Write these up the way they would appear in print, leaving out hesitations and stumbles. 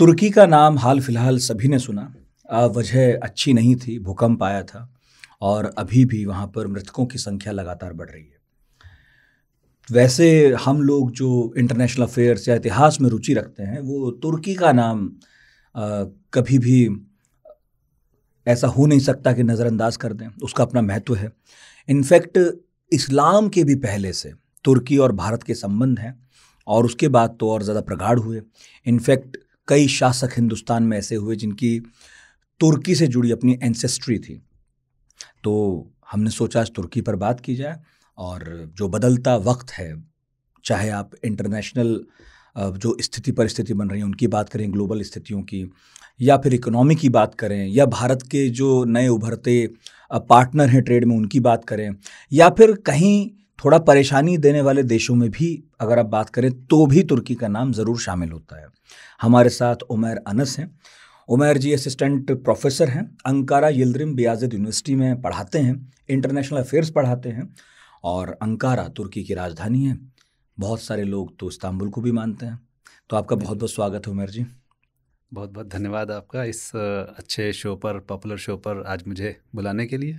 तुर्की का नाम हाल फिलहाल सभी ने सुना। वजह अच्छी नहीं थी, भूकंप आया था और अभी भी वहाँ पर मृतकों की संख्या लगातार बढ़ रही है। वैसे हम लोग जो इंटरनेशनल अफेयर्स या इतिहास में रुचि रखते हैं वो तुर्की का नाम कभी भी ऐसा हो नहीं सकता कि नज़रअंदाज कर दें। उसका अपना महत्व है। इनफैक्ट इस्लाम के भी पहले से तुर्की और भारत के संबंध हैं और उसके बाद तो और ज़्यादा प्रगाढ़ हुए। इनफैक्ट कई शासक हिंदुस्तान में ऐसे हुए जिनकी तुर्की से जुड़ी अपनी एंसेस्ट्री थी। तो हमने सोचा आज तुर्की पर बात की जाए और जो बदलता वक्त है, चाहे आप इंटरनेशनल जो स्थिति परिस्थिति बन रही है उनकी बात करें, ग्लोबल स्थितियों की, या फिर इकोनॉमी की बात करें, या भारत के जो नए उभरते पार्टनर हैं ट्रेड में उनकी बात करें, या फिर कहीं थोड़ा परेशानी देने वाले देशों में भी अगर आप बात करें तो भी तुर्की का नाम ज़रूर शामिल होता है। हमारे साथ उमैर अनस हैं। उमैर जी असिस्टेंट प्रोफेसर हैं, अंकारा यिल्दिरिम बेयाजिद यूनिवर्सिटी में पढ़ाते हैं, इंटरनेशनल अफेयर्स पढ़ाते हैं और अंकारा तुर्की की राजधानी है। बहुत सारे लोग तो इस्तांबुल को भी मानते हैं। तो आपका बहुत बहुत स्वागत है उमैर जी। बहुत बहुत धन्यवाद आपका इस अच्छे शो पर, पॉपुलर शो पर आज मुझे बुलाने के लिए।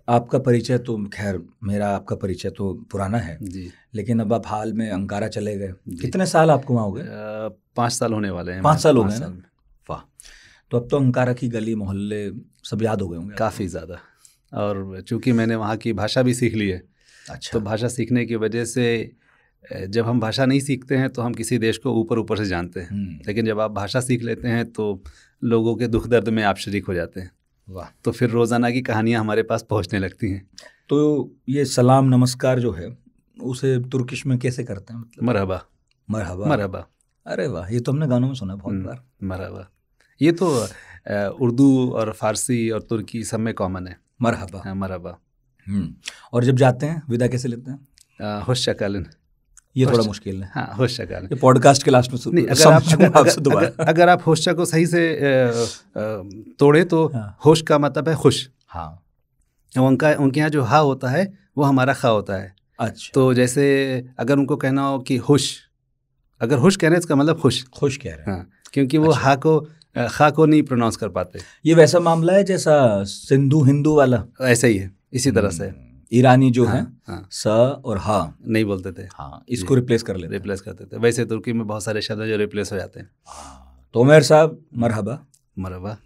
आपका परिचय तो खैर मेरा आपका परिचय तो पुराना है जी, लेकिन अब आप हाल में अंकारा चले गए। कितने साल आपको वहाँ हो गए? 5 साल होने वाले हैं। 5 साल हो गए ना? वाह। तो अब तो अंकारा की गली मोहल्ले सब याद हो गए होंगे काफ़ी ज़्यादा। और चूँकि मैंने वहाँ की भाषा भी सीख ली है। अच्छा। तो भाषा सीखने की वजह से जब हम भाषा नहीं सीखते हैं तो हम किसी देश को ऊपर ऊपर से जानते हैं, लेकिन जब आप भाषा सीख लेते हैं तो लोगों के दुख दर्द में आप शरीक हो जाते हैं। वाह। तो फिर रोज़ाना की कहानियाँ हमारे पास पहुँचने लगती हैं। तो ये सलाम नमस्कार जो है उसे तुर्किश में कैसे करते हैं? मतलब मरहबा। मरहबा। मरहबा। अरे वाह, ये तो हमने गानों में सुना बहुत बार। मरहबा। ये तो उर्दू और फारसी और तुर्की सब में कॉमन है। मरहबा। हाँ, मरहबा। और जब जाते हैं विदा कैसे लेते हैं? होश शकालन। ये थोड़ा मुश्किल है। हाँ, होश शकालन। ये पॉडकास्ट के लास्ट में अगर आप होशा को सही से तोड़े तो होश का मतलब है खुश। हाँ। उनके यहाँ जो हा होता है वो हमारा खा होता है। अच्छा। तो जैसे अगर उनको कहना हो कि हुश, अगर हुश कह रहे हैं इसका मतलब खुश। खुश कह रहे हैं। हाँ, क्योंकि वो हा को खा को नहीं प्रोनाउंस कर पाते। ये वैसा मामला है जैसा सिंधु हिंदू वाला? ऐसा ही है, इसी तरह से। ईरानी जो है स और हा नहीं बोलते थे। हाँ, इसको रिप्लेस कर लेते, रिप्लेस करते थे। वैसे तुर्की में बहुत सारे शब्द जो रिप्लेस हो जाते हैं। तो उमैर साहब मरहबा। मरहबा।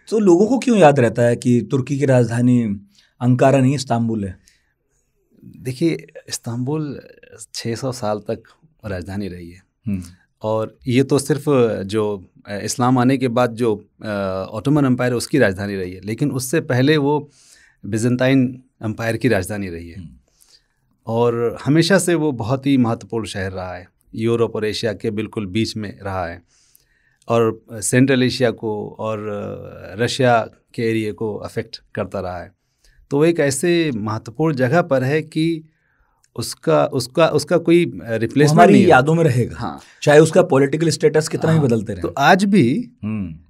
तो लोगों को क्यों याद रहता है कि तुर्की की राजधानी अंकारा नहीं इस्तांबुल है? देखिए, इस्तांबुल 600 साल तक राजधानी रही है और ये तो सिर्फ जो इस्लाम आने के बाद जो ऑटोमन एम्पायर है उसकी राजधानी रही है, लेकिन उससे पहले वो बिजेंटाइन एम्पायर की राजधानी रही है और हमेशा से वो बहुत ही महत्वपूर्ण शहर रहा है। यूरोप और एशिया के बिल्कुल बीच में रहा है और सेंट्रल एशिया को और रशिया के एरिया को अफेक्ट करता रहा है। तो एक ऐसे महत्वपूर्ण जगह पर है कि उसका कोई रिप्लेसमेंट हमारी यादों में रहेगा। हाँ, चाहे उसका पॉलिटिकल स्टेटस कितना ही बदलते रहे। तो आज भी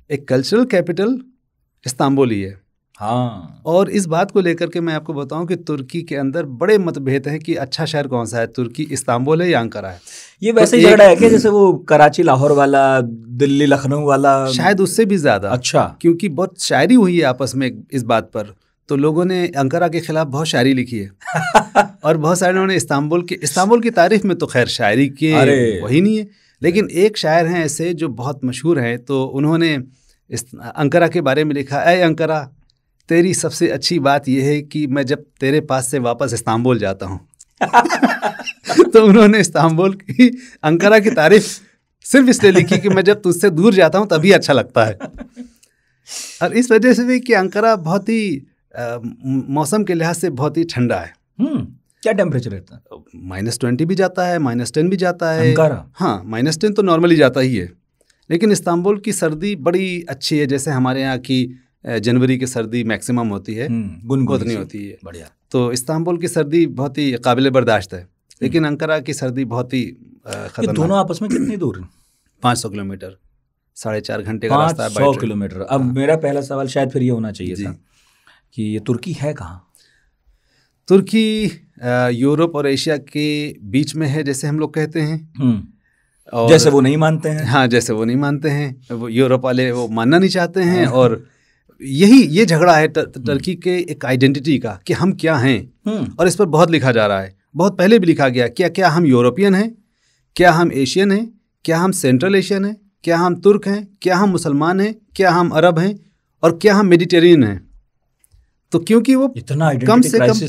एक कल्चरल कैपिटल इस्तांबुल ही है। हाँ। और इस बात को लेकर के मैं आपको बताऊं कि तुर्की के अंदर बड़े मतभेद हैं कि अच्छा शहर कौन सा है, तुर्की इस्तांबुल है या अंकारा है। ये वैसे ही झगड़ा है कि जैसे वो कराची लाहौर वाला, दिल्ली लखनऊ वाला? शायद उससे भी ज्यादा। अच्छा। क्योंकि बहुत शायरी हुई है आपस में इस बात पर, तो लोगों ने अंकारा के खिलाफ बहुत शायरी लिखी है और बहुत सारे लोगों ने इस्तांबुल की तारीफ में तो खैर शायरी के वही नहीं है, लेकिन एक शायर हैं ऐसे जो बहुत मशहूर हैं, तो उन्होंने अंकारा के बारे में लिखा, ऐ अंकारा तेरी सबसे अच्छी बात यह है कि मैं जब तेरे पास से वापस इस्तांबुल जाता हूँ तो उन्होंने इस्तांबुल की अंकारा की तारीफ सिर्फ इसलिए लिखी कि मैं जब तुझसे दूर जाता हूँ तभी अच्छा लगता है। और इस वजह से भी कि अंकारा बहुत ही मौसम के लिहाज से बहुत ही ठंडा है। क्या टेम्परेचर रहता है? -20 भी जाता है, -10 भी जाता है। अंकारा? हाँ, -10 तो नॉर्मली जाता ही है, लेकिन इस्तांबुल की सर्दी बड़ी अच्छी है। जैसे हमारे यहाँ की जनवरी की सर्दी मैक्सिमम होती है, उतनी होती है। बढ़िया। तो इस्तांबुल की सर्दी बहुत ही काबिल बर्दाश्त है, लेकिन अंकारा की सर्दी बहुत ही खतरनाक। दोनों आपस में कितनी दूर है? 500 किलोमीटर, 4.5 घंटे का रास्ता है। 500 किलोमीटर। अब मेरा पहला सवाल शायद फिर ये होना चाहिए था कि ये तुर्की है कहाँ? तुर्की यूरोप और एशिया के बीच में है, जैसे हम लोग कहते हैं। और जैसे वो नहीं मानते हैं। हाँ, जैसे वो नहीं मानते हैं, वो यूरोप वाले वो मानना नहीं चाहते हैं। और ये झगड़ा है टर्की के एक आइडेंटिटी का कि हम क्या हैं। और इस पर बहुत लिखा जा रहा है, बहुत पहले भी लिखा गया। क्या हम यूरोपियन हैं, क्या हम एशियन हैं, क्या हम सेंट्रल एशियन हैं, क्या हम तुर्क हैं, क्या हम मुसलमान हैं, क्या हम अरब हैं, और क्या हम मेडिटेरियन हैं। तो क्योंकि वो इतना कम से कम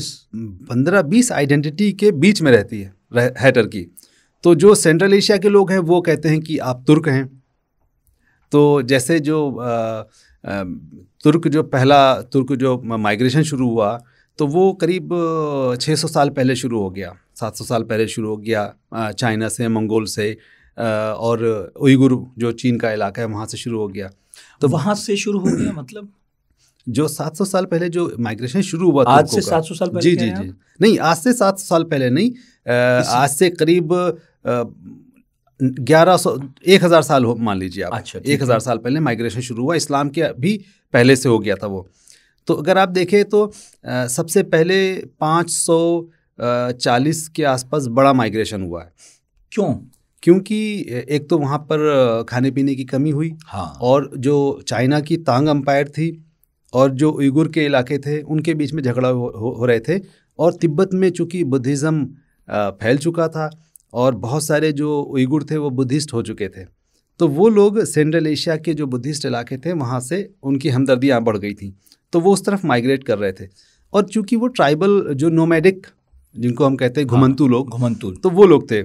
15-20 आइडेंटिटी के बीच में रहती है टर्की। तो जो सेंट्रल एशिया के लोग हैं वो कहते हैं कि आप तुर्क हैं। तो जैसे जो तुर्क जो माइग्रेशन शुरू हुआ तो वो करीब 600 साल पहले शुरू हो गया, 700 साल पहले शुरू हो गया, चाइना से, मंगोल से, और उइगुर जो चीन का इलाका है वहाँ से शुरू हो गया। तो वहाँ से शुरू हो गया मतलब जो 700 साल पहले जो माइग्रेशन शुरू हुआ आज से 700 साल पहले? जी। नहीं, आज से 700 साल पहले नहीं, आज से करीब 1000 साल मान लीजिए आप। अच्छा, 1000 साल पहले माइग्रेशन शुरू हुआ, इस्लाम के भी पहले से हो गया था वो। तो अगर आप देखें तो सबसे पहले 540 के आसपास बड़ा माइग्रेशन हुआ है। क्यों? क्योंकि एक तो वहाँ पर खाने पीने की कमी हुई। हाँ। और जो चाइना की तांग अम्पायर थी और जो उइगुर के इलाके थे उनके बीच में झगड़ा हो रहे थे। और तिब्बत में चूँकि बुद्धिज़्म फैल चुका था और बहुत सारे जो उइगुर थे वो बुद्धिस्ट हो चुके थे, तो वो लोग सेंट्रल एशिया के जो बुद्धिस्ट इलाके थे वहाँ से उनकी हमदर्दियाँ बढ़ गई थी, तो वो उस तरफ माइग्रेट कर रहे थे। और चूँकि वो ट्राइबल जो नोमैडिक जिनको हम कहते हैं घुमंतू लोग, तो वो लोग थे।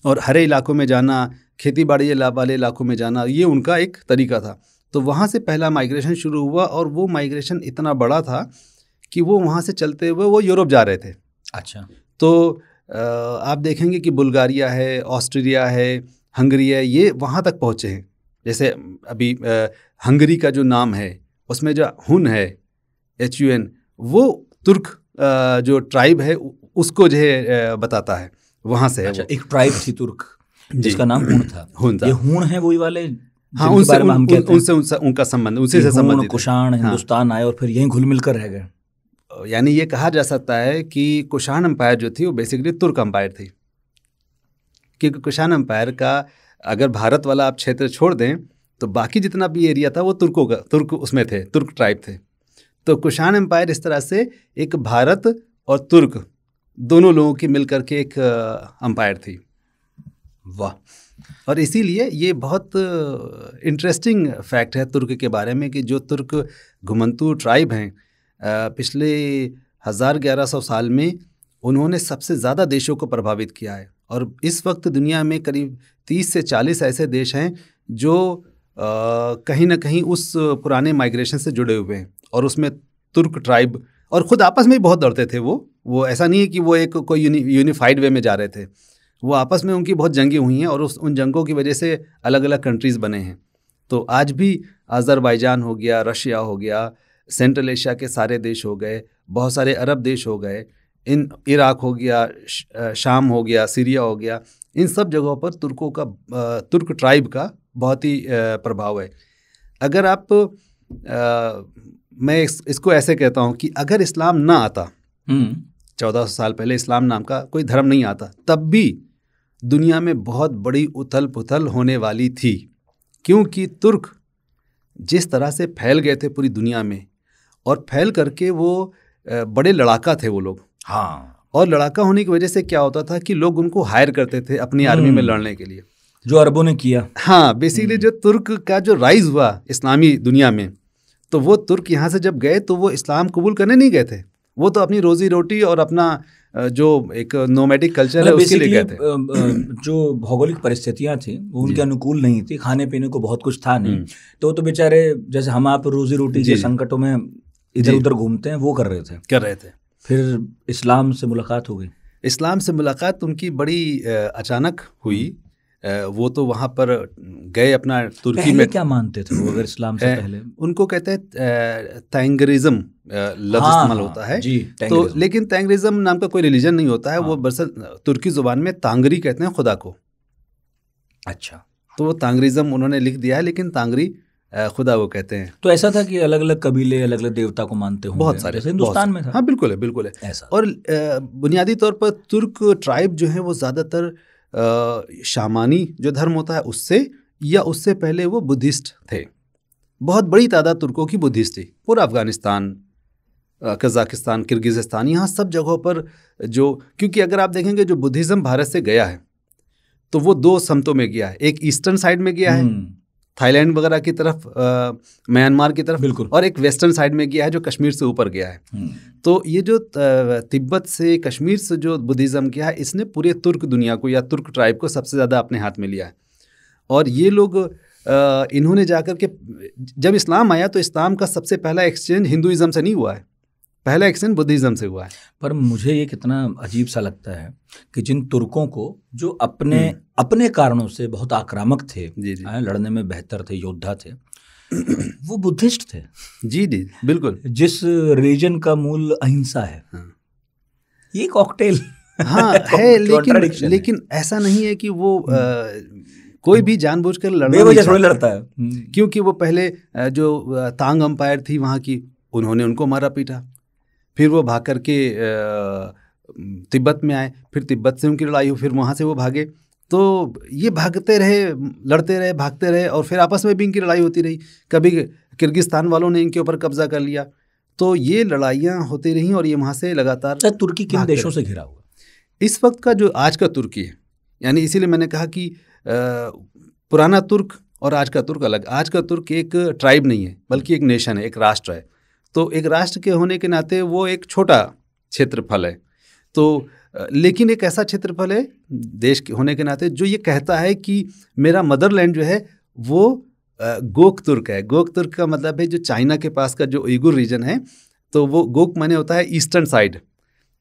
और हरे इलाकों में जाना, खेती बाड़ी वाले इलाकों में जाना, ये उनका एक तरीका था। तो वहाँ से पहला माइग्रेशन शुरू हुआ और वो माइग्रेशन इतना बड़ा था कि वो वहाँ से चलते हुए वो यूरोप जा रहे थे। अच्छा। तो आप देखेंगे कि बुल्गारिया है, ऑस्ट्रिया है, हंगरी है, ये वहाँ तक पहुँचे हैं। जैसे अभी हंगरी का जो नाम है उसमें जो हुन है, HUN, वो तुर्क जो ट्राइब है उसको जो है बताता है, वहाँ से है। अच्छा, एक ट्राइब थी तुर्क जिसका नाम हुन था। ये हुन है वही वाले? हाँ, उनसे उनका संबंध उनसे से संबंधित। कुषाण हिंदुस्तान आए और फिर यहीं घुल मिल कर रह गए। यानी ये कहा जा सकता है कि कुषाण एम्पायर जो थी वो बेसिकली तुर्क एम्पायर थी, क्योंकि कुषाण एम्पायर का अगर भारत वाला आप क्षेत्र छोड़ दें तो बाकी जितना भी एरिया था वो तुर्क उसमें थे, तुर्क ट्राइब थे। तो कुषाण एम्पायर इस तरह से एक भारत और तुर्क दोनों लोगों की मिलकर के एक एम्पायर थी। वाह। और इसीलिए ये बहुत इंटरेस्टिंग फैक्ट है तुर्क के बारे में कि जो तुर्क घुमंतू ट्राइब हैं, पिछले 1100 साल में उन्होंने सबसे ज़्यादा देशों को प्रभावित किया है। और इस वक्त दुनिया में करीब 30 से 40 ऐसे देश हैं जो कहीं ना कहीं उस पुराने माइग्रेशन से जुड़े हुए हैं। और उसमें तुर्क ट्राइब और ख़ुद आपस में ही बहुत लड़ते थे। वो ऐसा नहीं है कि वो एक कोई यूनिफाइड वे में जा रहे थे, वो आपस में उनकी बहुत जंगें हुई हैं और उन जंगों की वजह से अलग अलग कंट्रीज़ बने हैं। तो आज भी अज़रबैजान हो गया, रशिया हो गया, सेंट्रल एशिया के सारे देश हो गए, बहुत सारे अरब देश हो गए, इराक हो गया, शाम हो गया, सीरिया हो गया, इन सब जगहों पर तुर्क ट्राइब का बहुत ही प्रभाव है। अगर आप मैं इसको ऐसे कहता हूँ कि अगर इस्लाम ना आता, 1400 साल पहले इस्लाम नाम का कोई धर्म नहीं आता, तब भी दुनिया में बहुत बड़ी उथल पुथल होने वाली थी, क्योंकि तुर्क जिस तरह से फैल गए थे पूरी दुनिया में, और फैल करके वो बड़े लड़ाका थे वो लोग। हाँ। और लड़ाका होने की वजह से क्या होता था कि लोग उनको हायर करते थे अपनी आर्मी में लड़ने के लिए, जो अरबों ने किया। हाँ, बेसिकली जो तुर्क का जो राइज हुआ इस्लामी दुनिया में, तो वो तुर्क यहाँ से जब गए तो वो इस्लाम कबूल करने नहीं गए थे, वो तो अपनी रोजी रोटी और अपना जो एक नोमैडिक कल्चर है उसके लिए गए थे। जो भौगोलिक परिस्थितियां थी वो उनके अनुकूल नहीं थी, खाने पीने को बहुत कुछ था नहीं, तो बेचारे जैसे हम आप रोजी रोटी के संकटों में इधर उधर घूमते हैं, वो कर रहे थे। फिर इस्लाम से मुलाकात हो गई। इस्लाम से मुलाकात उनकी बड़ी अचानक हुई। वो तो वहाँ पर गए अपना तुर्की में। क्या मानते थे वो अगर इस्लाम से पहले? उनको कहते हैं तैंगरिज्म लफ्ज़ इस्तेमाल होता है जी, तो, लेकिन तैंगरिज्म नाम का कोई रिलीजन नहीं होता है। वो बरअसल तुर्की ज़ुबान में तांगरी कहते हैं खुदा को। अच्छा, तो वो तांगरिज्म उन्होंने लिख दिया है, लेकिन तांगरी खुदा वो कहते हैं। तो ऐसा था कि अलग अलग कबीले अलग अलग देवता को मानते होंगे, बहुत सारे, जैसे हिंदुस्तान में था। हाँ, बिल्कुल है, बिल्कुल है ऐसा। और बुनियादी तौर पर तुर्क ट्राइब जो है वो ज़्यादातर शामानी जो धर्म होता है उससे, या उससे पहले वो बुद्धिस्ट थे। बहुत बड़ी तादाद तुर्कों की बुद्धिस्ट थी। पूरा अफगानिस्तान, कजाकिस्तान, किर्गिज़स्तान, यहाँ सब जगहों पर जो, क्योंकि अगर आप देखेंगे जो बुद्धिज़्म भारत से गया है तो वो दो समतों में गया है। एक ईस्टर्न साइड में गया है, थाईलैंड वगैरह की तरफ, म्यांमार की तरफ, बिल्कुल, और एक वेस्टर्न साइड में गया है जो कश्मीर से ऊपर गया है। तो ये जो तिब्बत से, कश्मीर से जो बुद्धिज़्म गया है, इसने पूरे तुर्क दुनिया को या तुर्क ट्राइब को सबसे ज़्यादा अपने हाथ में लिया है। और ये लोग इन्होंने जाकर के, जब इस्लाम आया तो इस्लाम का सबसे पहला एक्सचेंज हिंदुइज्म से नहीं हुआ है, पहला एक्सचेंज बुद्धिज़्म से हुआ है। पर मुझे ये कितना अजीब सा लगता है कि जिन तुर्कों को जो अपने कारणों से बहुत आक्रामक थे, लड़ने में बेहतर थे, योद्धा थे, वो बुद्धिस्ट थे। जी जी बिल्कुल। जिस रिलीजन का मूल अहिंसा है, ये कॉकटेल हाँ है, लेकिन ऐसा नहीं है कि वो कोई भी जानबूझकर लड़ता है, क्योंकि वो पहले जो तांग अंपायर थी वहाँ की, उन्होंने उनको मारा पीटा, फिर वो भाग करके तिब्बत में आए, फिर तिब्बत से उनकी लड़ाई हुई, फिर वहाँ से वो भागे। तो ये भागते रहे, लड़ते रहे, भागते रहे, और फिर आपस में भी इनकी लड़ाई होती रही। कभी किर्गिस्तान वालों ने इनके ऊपर कब्जा कर लिया, तो ये लड़ाइयाँ होती रहीं और ये वहाँ से लगातार। तुर्की किन देशों से घिरा हुआ? इस वक्त का जो आज का तुर्की है, यानी इसीलिए मैंने कहा कि पुराना तुर्क और आज का तुर्क अलग। आज का तुर्क एक ट्राइब नहीं है, बल्कि एक नेशन है, एक राष्ट्र है। तो एक राष्ट्र के होने के नाते वो एक छोटा क्षेत्रफल है, तो लेकिन एक ऐसा क्षेत्रफल है देश के होने के नाते जो ये कहता है कि मेरा मदरलैंड जो है वो गोक तुर्क है। गोक तुर्क का मतलब है जो चाइना के पास का जो उइगुर रीजन है, तो वो गोक माने होता है ईस्टर्न साइड।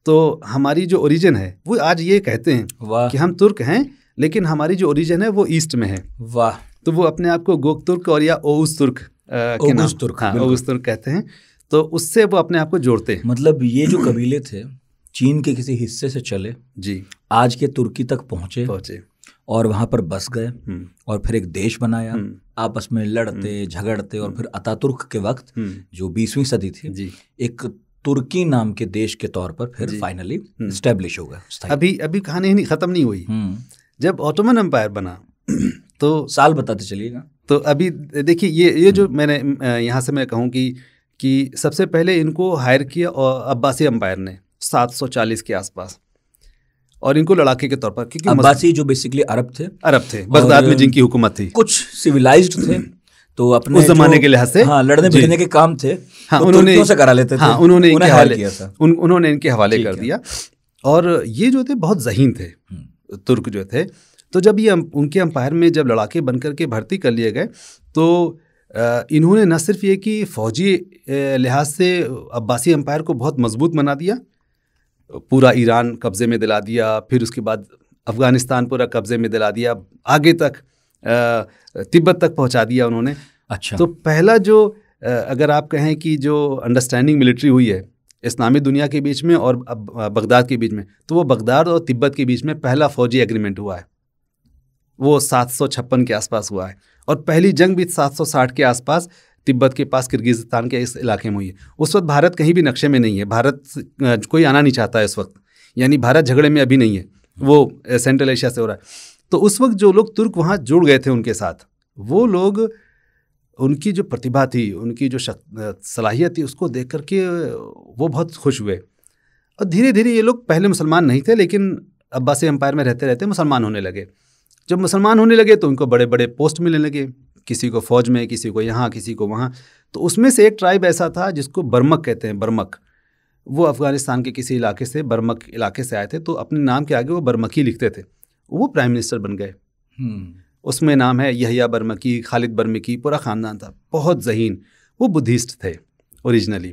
तो हमारी जो ओरिजिन है वो आज ये कहते हैं कि हम तुर्क हैं, लेकिन हमारी जो ओरिजिन है वो ईस्ट में है। वाह। तो वो अपने आप को गोक तुर्क और या ओउस तुर्क के नाम, ओउस तुर्क कहते हैं। तो उससे वो अपने आप को जोड़ते हैं। मतलब ये जो कबीले थे चीन के किसी हिस्से से चले जी, आज के तुर्की तक पहुंचे और वहां पर बस गए और फिर एक देश बनाया, आपस में लड़ते झगड़ते, और फिर अतातुर्क के वक्त जो 20वीं सदी थी जी, एक तुर्की नाम के देश के तौर पर फिर फाइनली एस्टेब्लिश हो गया। अभी कहानी खत्म नहीं हुई। जब ऑटोमन एम्पायर बना तो साल बताते चलिएगा। तो अभी देखिए ये जो मैंने यहाँ से मैं कहूँ कि सबसे पहले इनको हायर किया अब्बासी एम्पायर ने 740 के आसपास, और इनको लड़ाके के तौर पर, क्योंकि अब्बासी जो बेसिकली अरब थे बगदाद में जिनकी हुकूमत थी, कुछ सिविलाइज्ड थे, तो अपने उस जमाने के लिहाज से हाँ लड़ने भिड़ने के काम थे, हाँ तो उन्होंने से करा लेते थे, हाँ उन्होंने इनके हवाले किया था, उन्होंने इनके हवाले कर दिया। और ये जो थे बहुत ज़हीन थे तुर्क जो थे। तो जब ये उनके अंपायर में जब लड़ाके बन करके भर्ती कर लिए गए, तो इन्होंने न सिर्फ ये कि फौजी लिहाज से अब्बासी अंपायर को बहुत मजबूत बना दिया, पूरा ईरान कब्ज़े में दिला दिया, फिर उसके बाद अफ़गानिस्तान पूरा कब्ज़े में दिला दिया, आगे तक तिब्बत तक पहुंचा दिया उन्होंने। अच्छा, तो पहला जो अगर आप कहें कि जो अंडरस्टैंडिंग मिलिट्री हुई है इस्लामी दुनिया के बीच में और बगदाद के बीच में, तो वो बगदाद और तिब्बत के बीच में पहला फौजी एग्रीमेंट हुआ है, वो 756 के आसपास हुआ है। और पहली जंग भी 760 के आसपास तिब्बत के पास किर्गिज़स्तान के इस इलाके में हुई है। उस वक्त भारत कहीं भी नक्शे में नहीं है, भारत कोई आना नहीं चाहता है इस वक्त, यानी भारत झगड़े में अभी नहीं है, वो सेंट्रल एशिया से हो रहा है। तो उस वक्त जो लोग तुर्क वहाँ जुड़ गए थे उनके साथ, वो लोग, उनकी जो प्रतिभा थी, उनकी जो सलाहियत थी, उसको देख करके वो बहुत खुश हुए। और धीरे धीरे ये लोग पहले मुसलमान नहीं थे, लेकिन अब्बासी एम्पायर में रहते रहते मुसलमान होने लगे। जब मुसलमान होने लगे तो उनको बड़े बड़े पोस्ट मिलने लगे, किसी को फ़ौज में, किसी को यहाँ, किसी को वहाँ। तो उसमें से एक ट्राइब ऐसा था जिसको बर्मक कहते हैं, बर्मक। वो अफ़गानिस्तान के किसी इलाके से, बर्मक इलाके से आए थे, तो अपने नाम के आगे वो बर्मकी लिखते थे। वो प्राइम मिनिस्टर बन गए। उसमें नाम है यहया बर्मकी, खालिद बर्मकी, पूरा ख़ानदान था, बहुत ज़हीन। वो बुद्धिस्ट थे ओरिजिनली,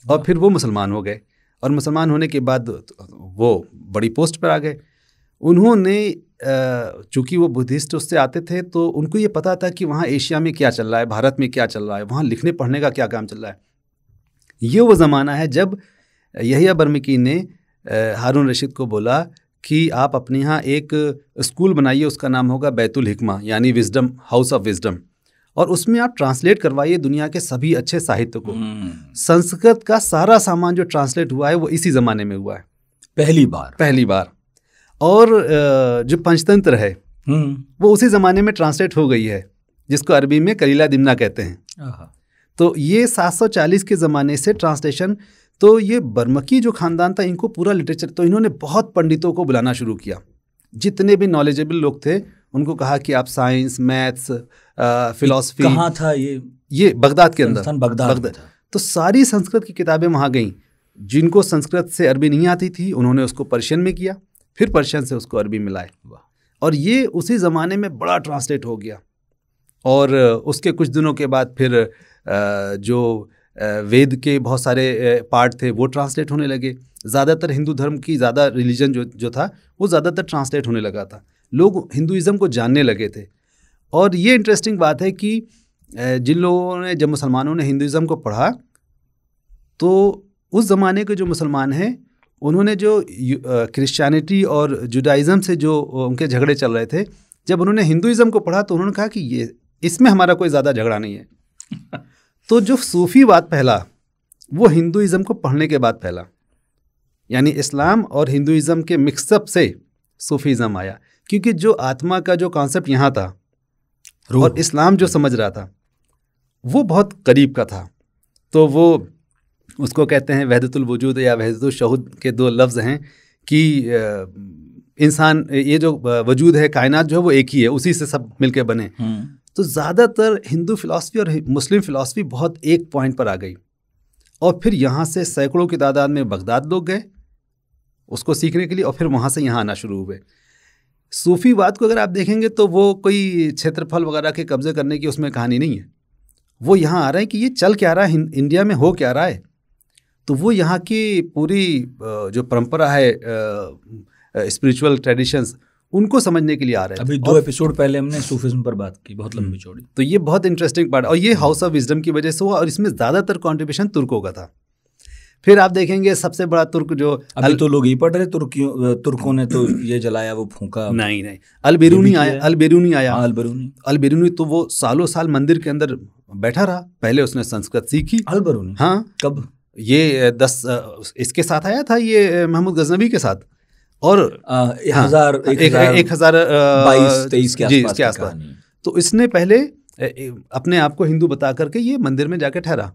और फिर वो मुसलमान हो गए, और मुसलमान होने के बाद वो बड़ी पोस्ट पर आ गए। उन्होंने चूँकि वो बुद्धिस्ट उससे आते थे, तो उनको ये पता था कि वहाँ एशिया में क्या चल रहा है, भारत में क्या चल रहा है, वहाँ लिखने पढ़ने का क्या काम चल रहा है। ये वो ज़माना है जब यहया बर्मकी ने हारून रशीद को बोला कि आप अपने यहाँ एक स्कूल बनाइए, उसका नाम होगा बैतुल हिकमा, यानी विजडम, हाउस ऑफ विजडम, और उसमें आप ट्रांसलेट करवाइए दुनिया के सभी अच्छे साहित्य को। संस्कृत का सारा सामान जो ट्रांसलेट हुआ है वो इसी ज़माने में हुआ है, पहली बार। और जो पंचतंत्र है वो उसी ज़माने में ट्रांसलेट हो गई है, जिसको अरबी में कलीला दिमना कहते हैं। तो ये 740 के ज़माने से ट्रांसलेशन। तो ये बर्मकी जो ख़ानदान था, इनको पूरा लिटरेचर, तो इन्होंने बहुत पंडितों को बुलाना शुरू किया, जितने भी नॉलेजेबल लोग थे उनको कहा कि आप साइंस, मैथ्स, फिलॉसफी। कहाँ था ये बगदाद के अंदर, बगदाद। तो सारी संस्कृत की किताबें वहाँ गईं। जिनको संस्कृत से अरबी नहीं आती थी उन्होंने उसको पर्शियन में किया, फिर पर्शियन से उसको अरबी में लाए, और ये उसी ज़माने में बड़ा ट्रांसलेट हो गया। और उसके कुछ दिनों के बाद फिर जो वेद के बहुत सारे पार्ट थे वो ट्रांसलेट होने लगे। ज़्यादातर हिंदू धर्म की ज़्यादा रिलीजन जो था वो ज़्यादातर ट्रांसलेट होने लगा था, लोग हिंदुइज़्म को जानने लगे थे। और ये इंटरेस्टिंग बात है कि जिन लोगों ने, जब मुसलमानों ने हिंदुइज़्म को पढ़ा, तो उस ज़माने के जो मुसलमान हैं उन्होंने जो क्रिश्चियनिटी और जुडाइज़म से जो उनके झगड़े चल रहे थे, जब उन्होंने हिंदुइज़्म को पढ़ा तो उन्होंने कहा कि ये इसमें हमारा कोई ज़्यादा झगड़ा नहीं है। तो जो सूफ़ीवाद फैला वो हिंदुइज़्म को पढ़ने के बाद फैला, यानी इस्लाम और हिंदुइज़्म के मिक्सअप से सूफ़ीज़्म आया, क्योंकि जो आत्मा का जो कॉन्सेप्ट यहाँ था और इस्लाम जो समझ रहा था वो बहुत करीब का था। तो वो उसको कहते हैं वहदतुल वजूद या वहदतुल शहूद के दो लफ्ज़ हैं कि इंसान, ये जो वजूद है, कायनात जो है वो एक ही है, उसी से सब मिलके बने। तो ज़्यादातर हिंदू फिलॉसफी और मुस्लिम फिलॉसफी बहुत एक पॉइंट पर आ गई, और फिर यहाँ से सैकड़ों की तादाद में बगदाद लोग गए उसको सीखने के लिए, और फिर वहाँ से यहाँ आना शुरू हुए। सूफ़ीवाद को अगर आप देखेंगे तो वो कोई क्षेत्रफल वगैरह के कब्जे करने की उसमें कहानी नहीं है, वो यहाँ आ रहे हैं कि ये चल क्या रहा है, इंडिया में हो क्या रहा है। तो वो यहाँ की पूरी जो परंपरा है, स्पिरिचुअल ट्रेडिशंस, उनको समझने के लिए आ रहे हैं। अभी 2 एपिसोड पहले हमने सूफिज्म पर बात की, बहुत लंबी चौड़ी। तो ये बहुत इंटरेस्टिंग पार्ट, और ये हाउस ऑफ विजडम की वजह से हुआ, और इसमें ज़्यादातर कॉन्ट्रीब्यूशन तुर्कों का था। फिर आप देखेंगे सबसे बड़ा तुर्क जो अभी तो लोग ही पढ़ रहे, तुर्कों ने तो ये जलाया, वो फूंका। नहीं, अल-बिरूनी आया। अल-बिरूनी तो वो सालों साल मंदिर के अंदर बैठा रहा, पहले उसने संस्कृत सीखी। अल-बिरूनी, हाँ, कब? ये 10 इसके साथ आया था, ये महमूद गजनवी के साथ, और 1022-23 के आसपास। तो इसने पहले अपने आप को हिंदू बता करके ये मंदिर में जाके ठहरा।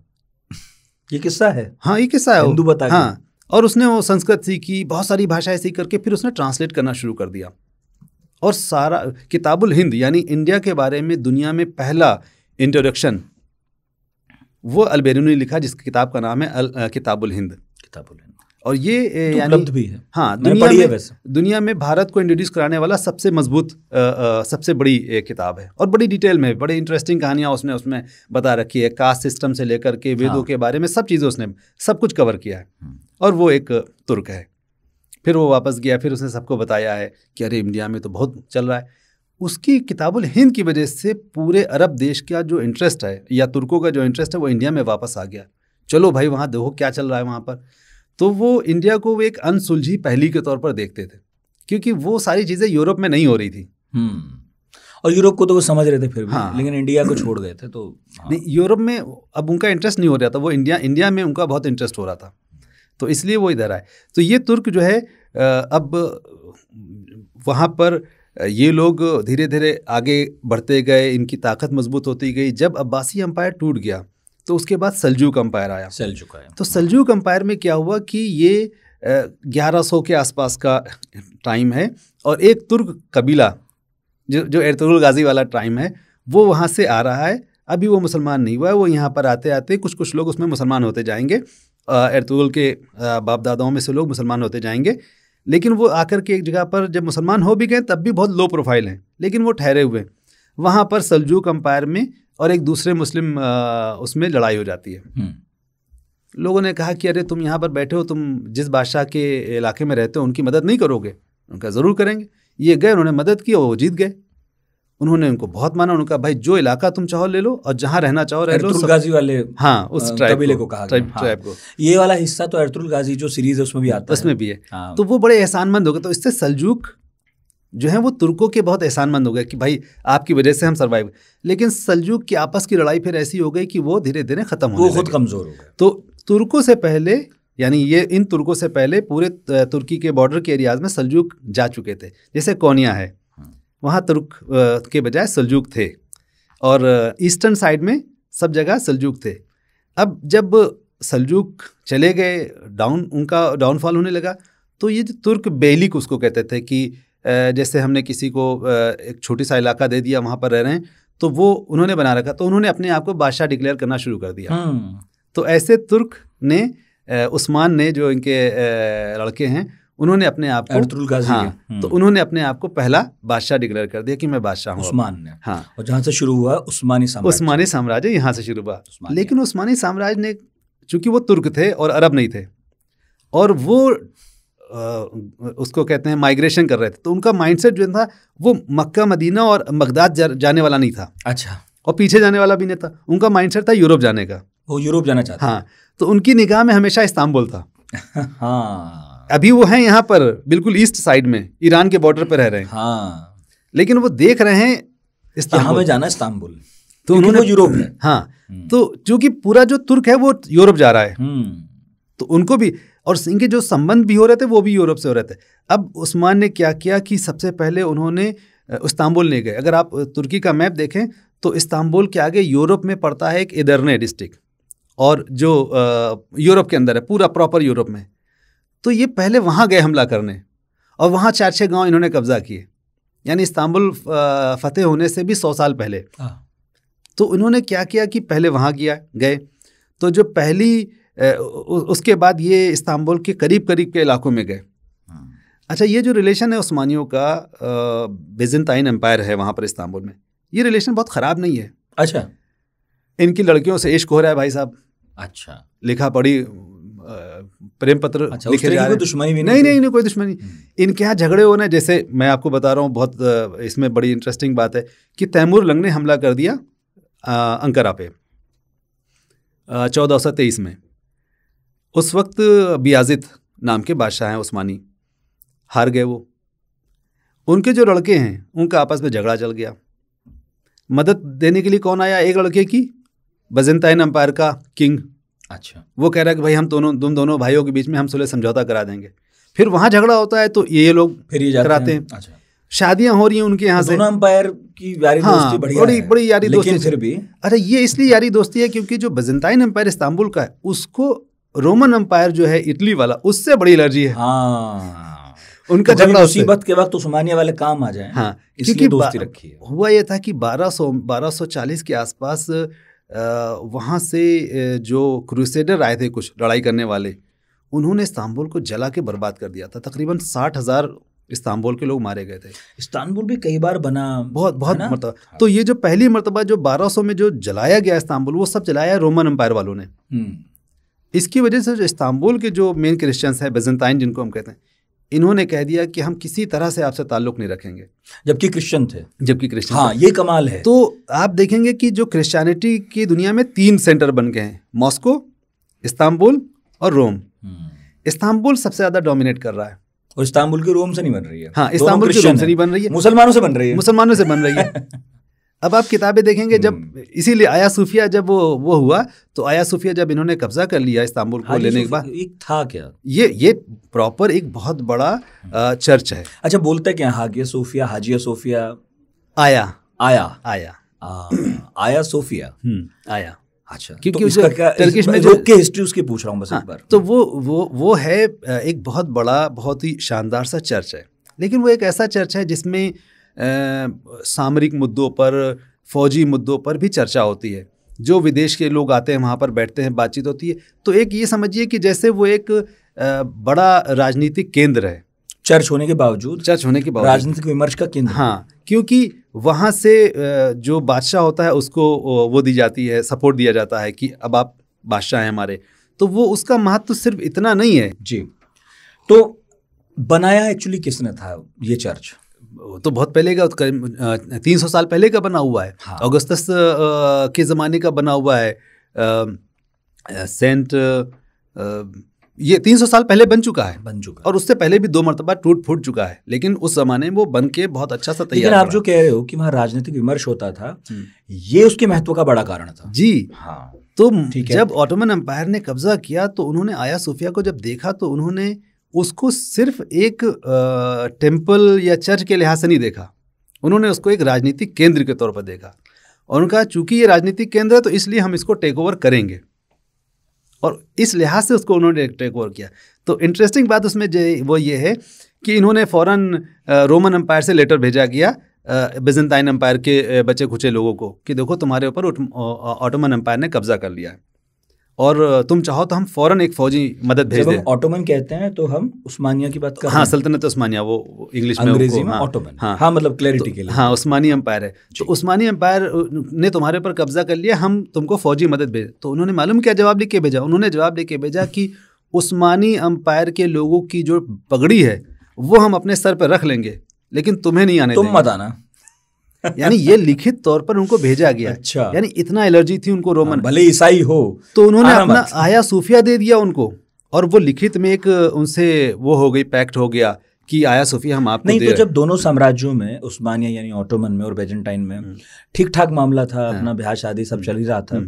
ये किस्सा है? हाँ, ये किस्सा है, हिंदू बता के। हाँ, और उसने वो संस्कृत सीखी, बहुत सारी भाषाएं सीख करके फिर उसने ट्रांसलेट करना शुरू कर दिया, और सारा किताबुल हिंद यानी इंडिया के बारे में दुनिया में पहला इंट्रोडक्शन वो अल-बिरूनी लिखा, जिसकी किताब का नाम है किताबुल हिंद। और ये उपलब्ध भी है। हाँ, दुनिया में भारत को इंट्रोड्यूस कराने वाला सबसे मजबूत, सबसे बड़ी किताब है, और बड़ी डिटेल में बड़ी इंटरेस्टिंग कहानियाँ उसमें बता रखी है, कास्ट सिस्टम से लेकर के वेदों के बारे में सब चीज़ें उसने सब कुछ कवर किया है। और वो एक तुर्क है। फिर वो वापस गया, फिर उसने सबको बताया है कि अरे इंडिया में तो बहुत चल रहा है। उसकी किताबुल हिंद की वजह से पूरे अरब देश का जो इंटरेस्ट है, या तुर्कों का जो इंटरेस्ट है, वो इंडिया में वापस आ गया। चलो भाई, वहाँ देखो क्या चल रहा है वहाँ पर। तो वो इंडिया को एक अनसुलझी पहेली के तौर पर देखते थे, क्योंकि वो सारी चीज़ें यूरोप में नहीं हो रही थी। और यूरोप को तो वो समझ रहे थे फिर भी। हाँ। लेकिन इंडिया को छोड़ गए थे। तो हाँ। नहीं, यूरोप में अब उनका इंटरेस्ट नहीं हो रहा था, वो इंडिया में उनका बहुत इंटरेस्ट हो रहा था, तो इसलिए वो इधर आए। तो ये तुर्क जो है, अब वहाँ पर ये लोग धीरे धीरे आगे बढ़ते गए, इनकी ताकत मजबूत होती गई। जब अब्बासी एम्पायर टूट गया तो उसके बाद सल्जूक एम्पायर आया। तो सल्जूक एम्पायर में क्या हुआ कि ये 1100 के आसपास का टाइम है, और एक तुर्क कबीला जो एर्तुगरुल गाजी वाला टाइम है, वो वहाँ से आ रहा है। अभी वो मुसलमान नहीं हुआ है, वो यहाँ पर आते आते कुछ लोग उसमें मुसलमान होते जाएंगे। एर्तुगरुल के बाप दादाओं में से लोग मुसलमान होते जाएंगे, लेकिन वो आकर के एक जगह पर जब मुसलमान हो भी गए तब भी बहुत लो प्रोफाइल हैं, लेकिन वो ठहरे हुए। वहाँ पर सल्जूक एम्पायर में और एक दूसरे मुस्लिम उसमें लड़ाई हो जाती है। लोगों ने कहा कि अरे तुम यहाँ पर बैठे हो, तुम जिस बादशाह के इलाके में रहते हो उनकी मदद नहीं करोगे? उनका ज़रूर करेंगे। ये गए, उन्होंने मदद की और वो जीत गए। उन्होंने उनको बहुत माना। उनका भाई जो इलाका तुम चाहो ले लो और जहाँ रहना चाहो रह लो। एर्तुगरुल गाजी वाले, हाँ, उस कबीले को कहा ट्राइब को। ये वाला हिस्सा तो एर्तुगरुल गाजी जो सीरीज है उसमें भी आता है, उसमें भी है। तो वो बड़े एहसानमंद हो गए। तो इससे सल्जूक जो है वो तुर्कों के बहुत एहसानमंद हो गए कि भाई आपकी वजह से हम सर्वाइव। लेकिन सल्जूक की आपस की लड़ाई फिर ऐसी हो गई कि वो धीरे धीरे खत्म हो गई, वो खुद कमजोर हो गए। तो तुर्कों से पहले यानी ये इन तुर्कों से पहले पूरे तुर्की के बॉर्डर के एरियाज में सल्जूक जा चुके थे। जैसे कोनिया है, वहाँ तुर्क के बजाय सल्जूक थे, और ईस्टर्न साइड में सब जगह सल्जूक थे। अब जब सल्जूक चले गए, उनका डाउनफॉल होने लगा, तो ये जो तुर्क बेलिक उसको कहते थे कि जैसे हमने किसी को एक छोटी सा इलाका दे दिया, वहाँ पर रह रहे हैं, तो वो उन्होंने बना रखा, तो उन्होंने अपने आप को बादशाह डिक्लेयर करना शुरू कर दिया। तो ऐसे तुर्क ने, उस्मान ने, जो इनके लड़के हैं, उन्होंने अपने आप को, हाँ, तो उन्होंने अपने आप को पहला बादशाह डिक्लेयर कर दिया कि मैं बादशाह हूँ, उस्मान ने। हाँ, और जहाँ से शुरू हुआ उस्मानी साम्राज्य यहाँ से शुरू हुआ। लेकिन उस्मानी साम्राज्य ने, चूंकि वो तुर्क थे और अरब नहीं थे, और वो उसको कहते हैं माइग्रेशन कर रहे थे, तो उनका माइंडसेट जो था वो मक्का, मदीना और बगदाद जाने वाला नहीं था। अच्छा। और पीछे जाने वाला भी नहीं था, उनका माइंडसेट था यूरोप जाने का। वो यूरोप जाना चाहते। हाँ, तो उनकी निगाह में हमेशा इस्तांबुल था। हाँ, अभी वो हैं यहाँ पर बिल्कुल ईस्ट साइड में, ईरान के बॉर्डर पर रह रहे हैं। हाँ, लेकिन वो देख रहे हैं इस्तांबुल, हमें जाना इस्तांबुल, तो उन्होंने यूरोप है। हाँ, तो चूंकि पूरा जो तुर्क है वो यूरोप जा रहा है, तो उनको भी, और इनके जो संबंध भी हो रहे थे वो भी यूरोप से हो रहे थे। अब उस्मान ने क्या किया कि सबसे पहले उन्होंने इस्तांबुल ले गए। अगर आप तुर्की का मैप देखें तो इस्तांबुल के आगे यूरोप में पड़ता है एक एदरने डिस्ट्रिक्ट, और जो यूरोप के अंदर है, पूरा प्रॉपर यूरोप में। तो ये पहले वहाँ गए हमला करने, और वहाँ 4-6 गांव इन्होंने कब्जा किए, यानी इस्तांबुल फतेह होने से भी 100 साल पहले। तो उन्होंने क्या किया कि पहले वहाँ गए, तो जो पहली उसके बाद ये इस्तांबुल के करीब के इलाकों में गए। अच्छा, ये जो रिलेशन है उस्मानियों का, बिजेंटाइन एम्पायर है वहाँ पर इस्तांबुल में, ये रिलेशन बहुत ख़राब नहीं है। अच्छा। इनकी लड़कियों से इश्क हो रहा है भाई साहब। अच्छा। लिखा पढ़ी प्रेम पत्र लिखे जा रहे हैं। दुश्मनी भी नहीं, कोई दुश्मनी। इनके यहाँ झगड़े होने, जैसे मैं आपको बता रहा हूँ, बहुत इसमें बड़ी इंटरेस्टिंग बात है कि तैमूर लंग ने हमला कर दिया अंकारा पे 1423 में। उस वक्त बियाजिद नाम के बादशाह हैं उस्मानी, हार गए वो। उनके जो लड़के हैं उनका आपस में झगड़ा चल गया। मदद देने के लिए कौन आया? एक लड़के की, बिजेंटाइन एम्पायर का किंग। अच्छा। वो कह रहा है कि भाई तुम दोनों भाइयों के बीच में हम सुलह समझौता करा देंगे। फिर वहाँ झगड़ा होता है तो ये लोग फिर कराते हैं। अच्छा। शादियां हो रही हैं उनके यहाँ से। दोनों एम्पायर की यारी दोस्ती बढ़िया है। बड़ी यारी दोस्ती। फिर भी अरे ये इसलिए यारी दोस्ती है क्योंकि जो बिजेंटाइन एम्पायर इस्तांबुल का है, उसको रोमन एम्पायर जो है इटली वाला, उससे बड़ी एलर्जी है। हाँ, उनका झगड़ा मुसीबत के वक्त उस्मानिया वाले काम आ जाए। हाँ, इसलिए दोस्ती रखी है। हुआ ये था कि 1240 के आसपास वहाँ से जो क्रूसेडर आए थे, कुछ लड़ाई करने वाले, उन्होंने इस्तांबुल को जला के बर्बाद कर दिया था। तकरीबन 60,000 इस्तांबुल के लोग मारे गए थे। इस्तांबुल भी कई बार बना, बहुत मरतबा। तो ये जो पहली मरतबा जो 1200 में जो जलाया गया इस्तांबुल, वो सब जलाया रोमन एम्पायर वालों ने। इसकी वजह से जो इस्तांबुल के जो मेन क्रिश्चियंस हैं, बिजेंटाइन जिनको हम कहते हैं, इन्होंने कह दिया कि हम किसी तरह से आपसे ताल्लुक़ नहीं रखेंगे। जबकि क्रिश्चियन थे। हाँ, ये कमाल है। तो आप देखेंगे कि जो क्रिश्चियनिटी की दुनिया में 3 सेंटर बन गए हैं, मॉस्को, इस्तांबुल और रोम। इस्तांबुल सबसे ज़्यादा डोमिनेट कर रहा है, और इस्तांबुल की रोम से नहीं बन रही है। हाँ, इस्तांबुल की रोम से नहीं बन रही है, मुसलमानों से बन रही है। मुसलमानों से बन रही है। अब आप किताबें देखेंगे, जब इसीलिए आया सूफिया जब वो हुआ, तो आया सूफिया जब इन्होंने कब्जा कर लिया इस्तांबुल को लेने के बाद, एक था क्या ये प्रॉपर एक बहुत बड़ा चर्च है। अच्छा, बोलते क्या हागिया सोफिया, हाजिया सोफिया, आया सोफिया, आया। अच्छा, क्योंकि तो इसका क्या टर्किश में जो के हिस्ट्री उसकी पूछ रहा हूँ बस एक बार। तो वो है एक बहुत बड़ा, बहुत ही शानदार सा चर्च है। लेकिन वो एक ऐसा चर्च है जिसमें सामरिक मुद्दों पर, फौजी मुद्दों पर भी चर्चा होती है। जो विदेश के लोग आते हैं वहाँ पर बैठते हैं, बातचीत होती है। तो एक ये समझिए कि जैसे वो एक बड़ा राजनीतिक केंद्र है, चर्च होने के बावजूद राजनीतिक विमर्श का केंद्र। हाँ, क्योंकि वहाँ से जो बादशाह होता है उसको वो दी जाती है, सपोर्ट दिया जाता है कि अब आप बादशाह हैं हमारे। तो वो उसका महत्व सिर्फ इतना नहीं है जी। तो बनाया एक्चुअली किसने था ये चर्च? तो बहुत पहले का, 300 साल पहले का बना हुआ है। हाँ। ऑगस्टस के ज़माने का बना हुआ है। सेंट ये 300 साल पहले बन चुका है। और उससे पहले भी 2 मरतबा टूट फूट चुका है, लेकिन उस जमाने में वो बन के बहुत अच्छा सा तैयार। लेकिन आप जो कह रहे हो कि वहाँ राजनीतिक विमर्श होता था, ये उसके महत्व का बड़ा कारण था। जी हाँ, तो जब ऑटोमन एम्पायर ने कब्जा किया तो उन्होंने आया सोफिया को जब देखा तो उन्होंने उसको सिर्फ एक टेम्पल या चर्च के लिहाज से नहीं देखा, उन्होंने उसको एक राजनीतिक केंद्र के तौर पर देखा और उनका चूंकि ये राजनीतिक केंद्र है तो इसलिए हम इसको टेक ओवर करेंगे, और इस लिहाज से उसको उन्होंने टेक ओवर किया। तो इंटरेस्टिंग बात उसमें वो ये है कि इन्होंने फ़ौरन रोमन एम्पायर से लेटर भेजा गया बिजेंटाइन एम्पायर के बचे खुचे लोगों को कि देखो तुम्हारे ऊपर ऑटोमन एम्पायर ने कब्जा कर लिया है और तुम चाहो तो हम फ़ौरन एक फौजी मदद भेज दें। ऑटोमन कहते हैं तो हम उस्मानिया की बात कर रहे हैं। हाँ, सल्तनत उस्मानिया, वो इंग्लिश में, अंग्रेजी में ऑटोमन। हाँ, मतलब क्लैरिटी के लिए। हाँ, उस्मानी एम्पायर है। तो उस्मानी एम्पायर ने तुम्हारे ऊपर कब्जा कर लिया, हम तुमको फौजी मदद भेज। तो उन्होंने मालूम क्या जवाब लिख के भेजा? उन्होंने जवाब लिख के भेजा कि उस्मानी एम्पायर के लोगों की जो पगड़ी है वो हम अपने सर पर रख लेंगे, लेकिन तुम्हें नहीं आने देंगे, तुम मत आना। यानी ये लिखित तौर पर उनको भेजा गया। अच्छा। यानी इतना एलर्जी थी उनको रोमन, भले ईसाई हो, तो उन्होंने अपना आया सूफिया दे दिया उनको, और वो लिखित में एक उनसे वो हो गई, पैक्ट हो गया कि आया सूफिया हम आपको नहीं। तो जब दोनों साम्राज्यों में, उस्मानिया यानी ऑटोमन में और बेजेंटाइन में ठीक ठाक मामला था, अपना ब्याह शादी सब चल ही रहा था,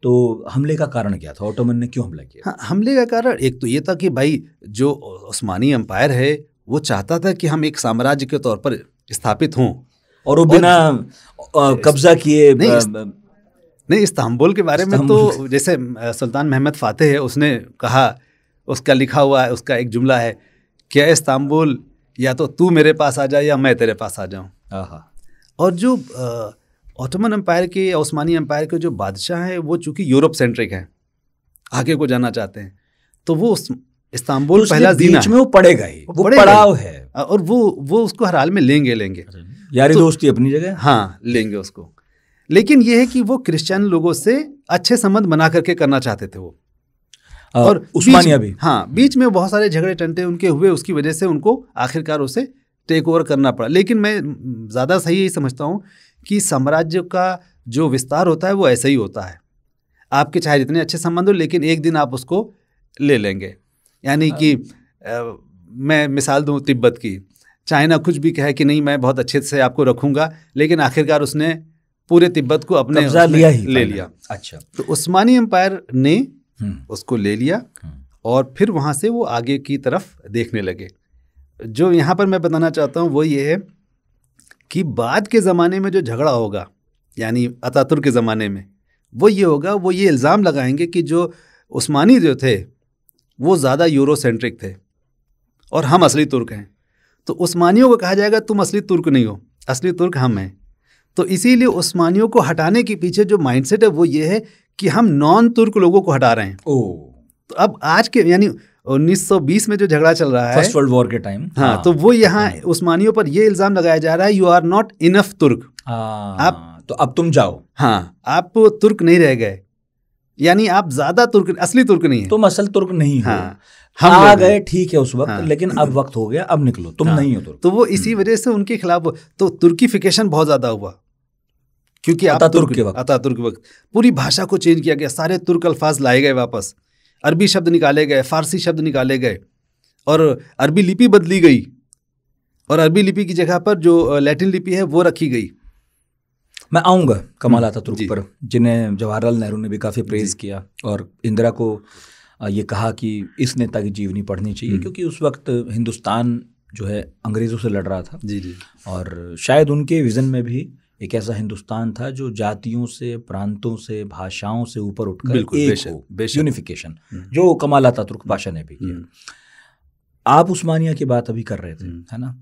तो हमले का कारण क्या था? ऑटोमन ने क्यों हमला किया? हाँ, हमले का कारण एक तो ये था कि भाई जो उस्मानी एम्पायर है वो चाहता था कि हम एक साम्राज्य के तौर पर स्थापित हों, और वो बिना कब्जा किए नहीं। इस्तांबुल के बारे में तो जैसे सुल्तान महमद फातेह है, उसने कहा, उसका लिखा हुआ है, उसका एक जुमला है, क्या इस्तांबुल या तो तू मेरे पास आ जाए या मैं तेरे पास आ जाऊं। और जो ऑटोमन एम्पायर के या उस्मानी एम्पायर के जो बादशाह हैं वो चूंकि यूरोप सेंट्रिक हैं, आगे को जाना चाहते हैं, तो वो इस्तांबुल पहला जीना बीच में वो पड़ेगा ही, वो पड़ाव है, और वो उसको हर हाल में लेंगे। यारी दोस्ती अपनी जगह, हाँ, लेंगे उसको। लेकिन ये है कि वो क्रिश्चियन लोगों से अच्छे संबंध बना करके करना चाहते थे वो, और उस्मानिया भी। हाँ, बीच में बहुत सारे झगड़े टंटे उनके हुए, उसकी वजह से उनको आखिरकार उसे टेक ओवर करना पड़ा। लेकिन मैं ज़्यादा सही यही समझता हूँ कि साम्राज्य का जो विस्तार होता है वो ऐसा ही होता है, आपके चाहे जितने अच्छे संबंध हो, लेकिन एक दिन आप उसको ले लेंगे। यानी कि मैं मिसाल दूँ तिब्बत की, चाइना कुछ भी कहे कि नहीं मैं बहुत अच्छे से आपको रखूँगा, लेकिन आखिरकार उसने पूरे तिब्बत को अपने ले लिया। अच्छा। तो उस्मानी एम्पायर ने उसको ले लिया और फिर वहाँ से वो आगे की तरफ देखने लगे। जो यहाँ पर मैं बताना चाहता हूँ वो ये है कि बाद के ज़माने में जो झगड़ा होगा, यानी अतातुर्क के ज़माने में, वो ये होगा, वो ये इल्ज़ाम लगाएंगे कि जो उस्मानी जो थे वो ज़्यादा यूरोसेंट्रिक थे और हम असली तुर्क हैं। तो उस्मानियों को कहा जाएगा तुम असली तुर्क नहीं हो, असली तुर्क हम हैं। तो इसीलिए उस्मानियों को हटाने के पीछे जो माइंडसेट है वो ये है कि हम नॉन तुर्क लोगों को हटा रहे हैं। तो अब आज के यानी 1920 में जो झगड़ा चल रहा है, फर्स्ट वर्ल्ड वॉर के टाइम, हाँ, तो वो यहाँ उस्मानियों पर ये इल्ज़ाम लगाया जा रहा है, यू आर नॉट इनफ तुर्क, आप तो अब तुम जाओ, हाँ, आप तुर्क नहीं रह गए, यानी आप ज़्यादा तुर्क, असली तुर्क नहीं है, तुम असल तुर्क नहीं हो। हाँ, हम आ गए ठीक है उस वक्त, लेकिन अब वक्त हो गया, अब निकलो, तुम नहीं हो तुर्क। तो वो इसी वजह से उनके खिलाफ तो तुर्कीफिकेशन बहुत ज़्यादा हुआ, क्योंकि अतातुर्क के वक्त पूरी भाषा को चेंज किया गया, सारे तुर्क अल्फाज लाए गए वापस, अरबी शब्द निकाले गए, फारसी शब्द निकाले गए, और अरबी लिपि बदली गई, और अरबी लिपि की जगह पर जो लैटिन लिपि है वो रखी गई। मैं आऊँगा कमाल अतातुर्क पर, जिन्हें जवाहरलाल नेहरू ने भी काफ़ी प्रेज किया, और इंदिरा को ये कहा कि इस नेता की जीवनी पढ़नी चाहिए, क्योंकि उस वक्त हिंदुस्तान जो है अंग्रेज़ों से लड़ रहा था। जी। और शायद उनके विज़न में भी एक ऐसा हिंदुस्तान था जो जातियों से, प्रांतों से, भाषाओं से ऊपर उठकर एक हो, यूनिफिकेशन, जो कमाल अतातुर्क पाशा ने भी किया। आप उस्मानिया की बात अभी कर रहे थे, है ना?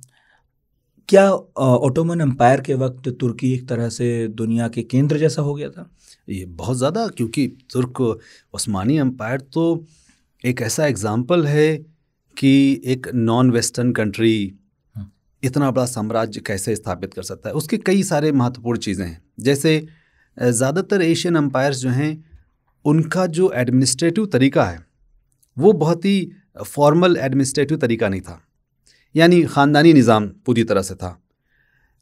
क्या ऑटोमन एम्पायर के वक्त तुर्की एक तरह से दुनिया के केंद्र जैसा हो गया था? ये बहुत ज़्यादा, क्योंकि तुर्क उस्मानी एम्पायर तो एक ऐसा एग्जाम्पल है कि एक नॉन वेस्टर्न कंट्री इतना बड़ा साम्राज्य कैसे स्थापित कर सकता है। उसके कई सारे महत्वपूर्ण चीज़ें हैं, जैसे ज़्यादातर एशियन एम्पायर्स जो हैं उनका जो एडमिनिस्ट्रेटिव तरीका है वो बहुत ही फॉर्मल एडमिनिस्ट्रेटिव तरीका नहीं था, यानी ख़ानदानी निज़ाम पूरी तरह से था।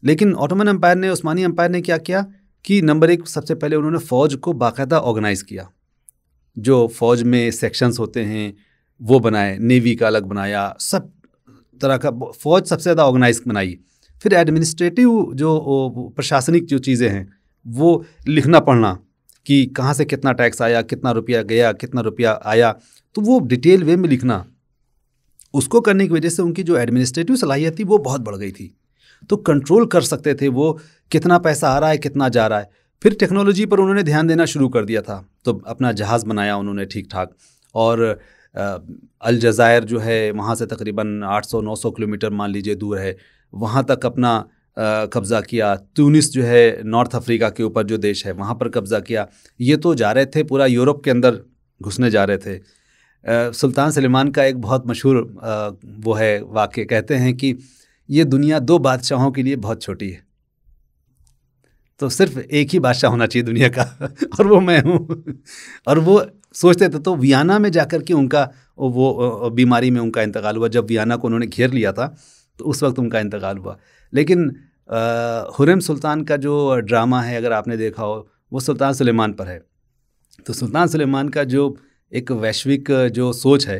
लेकिन ऑटोमन एम्पायर ने, उस्मानी एम्पायर ने क्या किया कि नंबर एक, सबसे पहले उन्होंने फ़ौज को बाकायदा ऑर्गेनाइज़ किया, जो फ़ौज में सेक्शंस होते हैं वो बनाए, नेवी का अलग बनाया, सब तरह का फ़ौज सबसे ज़्यादा ऑर्गेनाइज बनाई। फिर एडमिनिस्ट्रेटिव जो प्रशासनिक जो चीज़ें हैं वो लिखना पढ़ना, कि कहाँ से कितना टैक्स आया, कितना रुपया गया, कितना रुपया आया, तो वो डिटेल वे में लिखना, उसको करने की वजह से उनकी जो एडमिनिस्ट्रेटिव सलाहियत थी वो बहुत बढ़ गई थी। तो कंट्रोल कर सकते थे वो कितना पैसा आ रहा है, कितना जा रहा है। फिर टेक्नोलॉजी पर उन्होंने ध्यान देना शुरू कर दिया था, तो अपना जहाज़ बनाया उन्होंने ठीक ठाक, और अलजायर जो है वहाँ से तकरीबन 800-900 किलोमीटर मान लीजिए दूर है, वहाँ तक अपना कब्ज़ा किया। तुनिस जो है नॉर्थ अफ्रीका के ऊपर जो देश है वहाँ पर कब्ज़ा किया। ये तो जा रहे थे पूरा यूरोप के अंदर घुसने जा रहे थे। सुल्तान सलेमान का एक बहुत मशहूर वो है वाक़या, कहते हैं कि ये दुनिया 2 बादशाहों के लिए बहुत छोटी है, तो सिर्फ एक ही बादशाह होना चाहिए दुनिया का और वो मैं हूँ। और वो सोचते थे। तो वियना में जाकर के उनका वो बीमारी में उनका इंतकाल हुआ। जब वियना को उन्होंने घेर लिया था तो उस वक्त उनका इंतकाल हुआ। लेकिन हुर्रम सुल्तान का जो ड्रामा है, अगर आपने देखा हो, वो सुल्तान सुलेमान पर है। तो सुल्तान सुलेमान का जो एक वैश्विक जो सोच है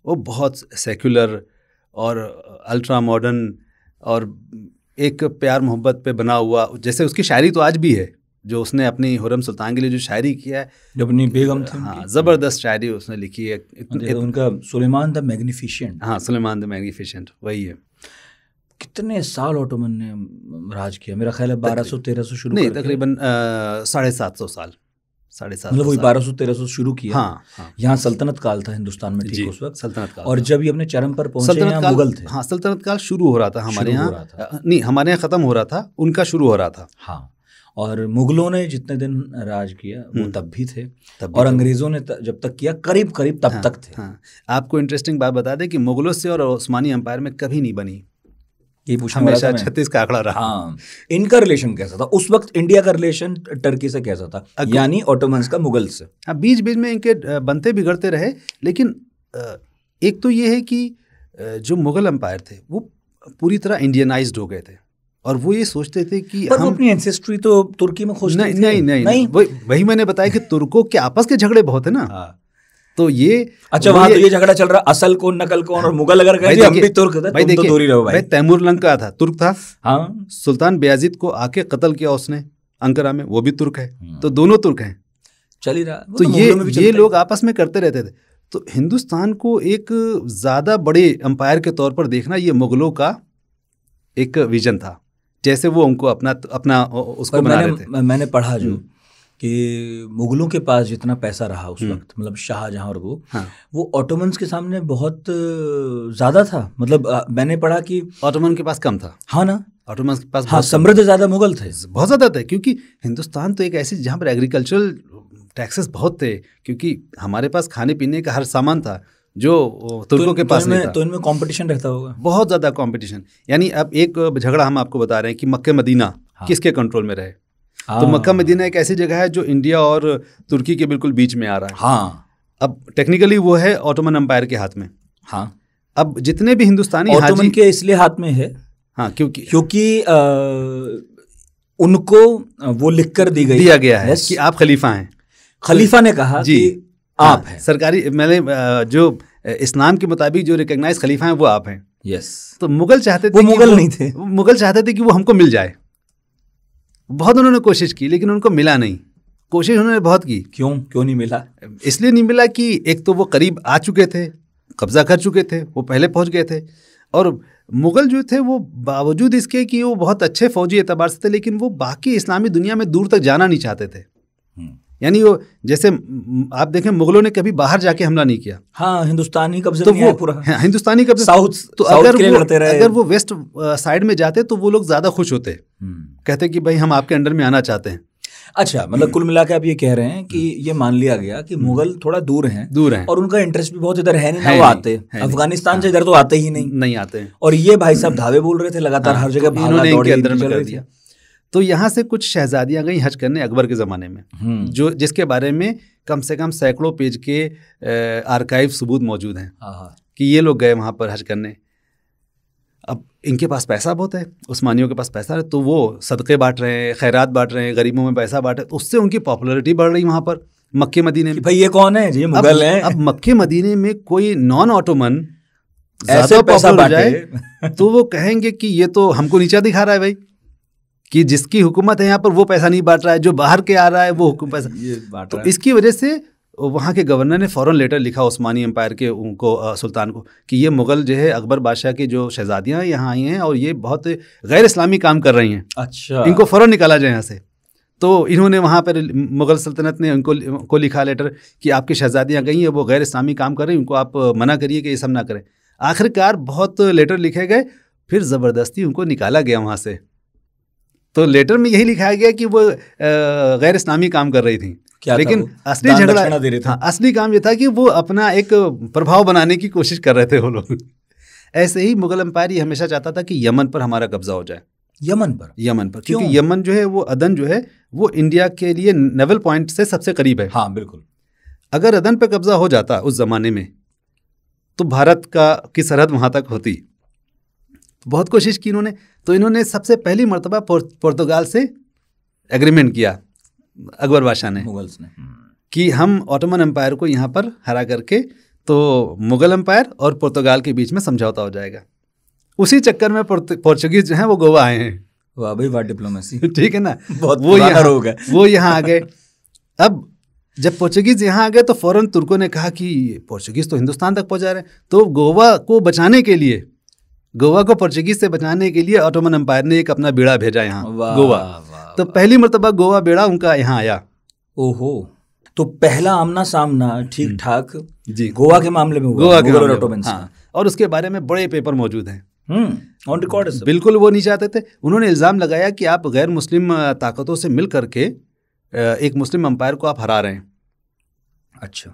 वो बहुत सेक्युलर और अल्ट्रा मॉडर्न और एक प्यार मोहब्बत पे बना हुआ। जैसे उसकी शायरी तो आज भी है, जो उसने अपनी हुर्रम सुल्तान के लिए जो शायरी किया है, जब अपनी बेगम थी, हाँ, ज़बरदस्त शायरी उसने लिखी है। उनका सुलेमान द मैग्निफिशेंट, हाँ, सुलेमान द मैग्निफिशेंट वही है। कितने साल ऑटोमन ने राज किया? मेरा ख्याल है 1200-1300 शुरू, नहीं, तकरीबन 750 साल, 750, मतलब वही 1200-1300 शुरू किया। हाँ, हाँ। यहाँ सल्तनत काल था हिंदुस्तान में, ठीक उस वक्त सल्तनत काल। और जब ये अपने चरम पर पहुंचे यहाँ मुगल थे। हाँ, सल्तनत काल शुरू हो रहा था हमारे यहाँ, नहीं हमारे यहाँ ख़त्म हो रहा था, उनका शुरू हो रहा था। हाँ, और मुगलों ने जितने दिन राज किया वो तब भी थे, और अंग्रेज़ों ने जब तक किया करीब करीब तब तक थे। हाँ, आपको इंटरेस्टिंग बात बता दें कि मुगलों से और उस्मानी एम्पायर में कभी नहीं बनी, ये पूछा हमेशा 36 का आंकड़ा रहा। हाँ, इनका रिलेशन कैसा था उस वक्त? इंडिया का रिलेशन टर्की से कैसा था, यानी ऑटोमन्स का मुगल से? हाँ, बीच बीच में इनके बनते बिगड़ते रहे, लेकिन एक तो ये है कि जो मुगल एम्पायर थे वो पूरी तरह इंडियनाइज्ड हो गए थे, और वो ये सोचते थे कि हम अपनी एंसेस्ट्री तो तुर्की में खोजते थे। नहीं, वही मैंने बताया कि तुर्कों के आपस के झगड़े बहुत है ना। हाँ। तो ये अच्छा, वहाँ तो ये झगड़ा चल रहा, असल कौन नकल कौन, और मुगल अगर कहे हम भी तुर्क थे, तुम तो दूर ही रहो भाई। तैमूर लंग का था, तुर्क था। हाँ, सुल्तान बायजीद को आके कत्ल किया उसने अंकारा में, वो भी तुर्क है। तो दोनों तुर्क हैं, चल ही रहा। तो ये लोग आपस में करते रहते थे। तो हिंदुस्तान को एक ज़्यादा बड़े एम्पायर के तौर पर देखना, ये मुगलों का एक विजन था, जैसे वो उनको अपना उसको बना रहे थे। मैंने पढ़ा जो कि मुगलों के पास जितना पैसा रहा उस वक्त, मतलब शाहजहां और वो ऑटोमन्स के सामने बहुत ज़्यादा था। मतलब मैंने पढ़ा कि ऑटोमन के पास कम था। हाँ ना, ऑटोमन के पास हाँ, समृद्ध ज़्यादा मुगल थे, बहुत ज़्यादा थे, क्योंकि हिंदुस्तान तो एक ऐसी जहाँ पर एग्रीकल्चरल टैक्सेस बहुत थे, क्योंकि हमारे पास खाने पीने का हर सामान था जो तुर्कों के पास नहीं था। तो इनमें कंपटीशन रहता होगा, बहुत ज़्यादा कंपटीशन। यानी अब एक झगड़ा हम आपको बता रहे हैं कि मक्का मदीना किसके कंट्रोल में रहे। तो मक्का मदीना एक ऐसी जगह है जो इंडिया और तुर्की के बिल्कुल बीच में आ रहा है। हाँ, अब टेक्निकली वो है ऑटोमन एम्पायर के हाथ में। हाँ, अब जितने भी हिंदुस्तानी ऑटोमन के इसलिए हाथ में है, हाँ, क्योंकि उनको वो लिख कर दिया गया है कि आप खलीफा हैं। खलीफा ने कहा कि आप हैं सरकारी, मैंने जो इस्लाम के मुताबिक जो रिकॉग्नाइज खलीफा हैं वो आप हैं। यस। तो मुगल चाहते थे, वो मुगल नहीं थे, मुगल चाहते थे कि वो हमको मिल जाए। बहुत उन्होंने कोशिश की, लेकिन उनको मिला नहीं। कोशिश उन्होंने बहुत की। क्यों नहीं मिला? इसलिए नहीं मिला कि एक तो वो करीब आ चुके थे, कब्जा कर चुके थे, वो पहले पहुंच गए थे, और मुगल जो थे वो बावजूद इसके कि वो बहुत अच्छे फौजी एतबार से थे, लेकिन वो बाकी इस्लामी दुनिया में दूर तक जाना नहीं चाहते थे। यानी वो जैसे आप देखें, मुगलों ने कभी बाहर जाके हमला नहीं किया। हाँ, हिंदुस्तानी कब्जा तो वो पूरा हिंदुस्तानी कब्जा साउथ। तो अगर वो वेस्ट साइड में जाते तो वो लोग ज्यादा खुश होते, कहते कि भाई हम आपके अंडर में आना चाहते हैं। अच्छा, मतलब कुल मिला के आप ये कह रहे हैं कि ये मान लिया गया कि मुगल थोड़ा दूर हैं और उनका इंटरेस्ट भी बहुत इधर है नहीं, वो आते अफगानिस्तान से इधर तो आते ही नहीं आते। और ये भाई साहब धावे बोल रहे थे लगातार, हर जगह भागा दौड़ी अंदर में कर दिया। तो यहाँ से कुछ शहजादियाँ गई हज करने अकबर के ज़माने में, जो जिसके बारे में कम से कम सैकड़ों पेज के आर्काइव सबूत मौजूद हैं कि ये लोग गए वहाँ पर हज करने। अब इनके पास पैसा बहुत है, उस्मानियों के पास पैसा है, तो वो सदक़े बांट रहे हैं, खैरात बांट रहे हैं, गरीबों में पैसा बांट रहे हैं, उससे उनकी पॉपुलैरिटी बढ़ रही वहाँ पर मक्के मदीने में। भाई ये कौन है? ये मुगल हैं। अब मक्के मदीने में कोई नॉन ऑटोमन ऐसे पैसा बांटे तो वो कहेंगे कि ये तो हमको नीचा दिखा रहा है भाई, कि जिसकी हुकूमत है यहाँ पर वो पैसा नहीं बांट रहा है, जो बाहर के आ रहा है वो हुकूमत पैसा ये बांट तो रहा है। इसकी वजह से वहाँ के गवर्नर ने फ़ौरन लेटर लिखा उस्मानी एम्पायर के उनको सुल्तान को कि ये मुग़ल जो है अकबर बादशाह की जो शहज़ादियाँ यहाँ आई हैं और ये बहुत गैर इस्लामी काम कर रही हैं, अच्छा, इनको फ़ौरन निकाला जाए यहाँ से। तो इन्होंने वहाँ पर मुग़ल सल्तनत ने उनको लिखा लेटर कि आपकी शहज़ादियाँ गई हैं, वो गैर इस्लामी काम कर रही हैं, उनको आप मना करिए कि ये सब ना करें। आखिरकार बहुत लेटर लिखे गए, फिर ज़बरदस्ती उनको निकाला गया वहाँ से। तो लेटर में यही लिखाया गया कि वो गैर इस्लामी काम कर रही थी, लेकिन असली झगड़ा दे रहे थे। हाँ, असली काम ये था कि वो अपना एक प्रभाव बनाने की कोशिश कर रहे थे वो लोग। ऐसे ही मुग़ल एम्पायर ये हमेशा चाहता था कि यमन पर हमारा कब्जा हो जाए। यमन पर क्योंकि यमन जो है वो अदन जो है वो इंडिया के लिए नेवल पॉइंट से सबसे करीब है। हाँ बिल्कुल। अगर अदन पे कब्जा हो जाता उस ज़माने में तो भारत की सरहद वहाँ तक होती। बहुत कोशिश की इन्होंने, तो इन्होंने सबसे पहली मर्तबा पुर्तगाल से एग्रीमेंट किया अकबर बादशाह ने, मुगल्स ने, कि हम ऑटोमन एम्पायर को यहाँ पर हरा करके तो मुग़ल एम्पायर और पुर्तगाल के बीच में समझौता हो जाएगा। उसी चक्कर में पोर्चुगीज जो हैं वो गोवा आए हैं। वाह भाई, वाह डिप्लोमेसी। ठीक है ना, बहुत वो यहाँ आ गए। अब जब पोर्चुगीज यहाँ आ गए तो फ़ौरन तुर्कों ने कहा कि पोर्चुगीज तो हिंदुस्तान तक पहुँचा रहे हैं, तो गोवा को बचाने के लिए, गोवा को पोर्चुगीज से बचाने के लिए ऑटोमन एम्पायर ने एक अपना बेड़ा भेजा यहाँ गोवा। तो पहली मर्तबा गोवा बेड़ा उनका यहाँ आया। ओहो, तो पहला आमना सामना ठीक ठाक जी गोवा के मामले में हुआ, गोवा के और ऑटोमन। हाँ, और उसके बारे में बड़े पेपर मौजूद हैं, ऑन रिकॉर्ड है। बिल्कुल वो नहीं चाहते थे। उन्होंने इल्ज़ाम लगाया कि आप गैर मुस्लिम ताकतों से मिल करके एक मुस्लिम एम्पायर को आप हरा रहे हैं। अच्छा,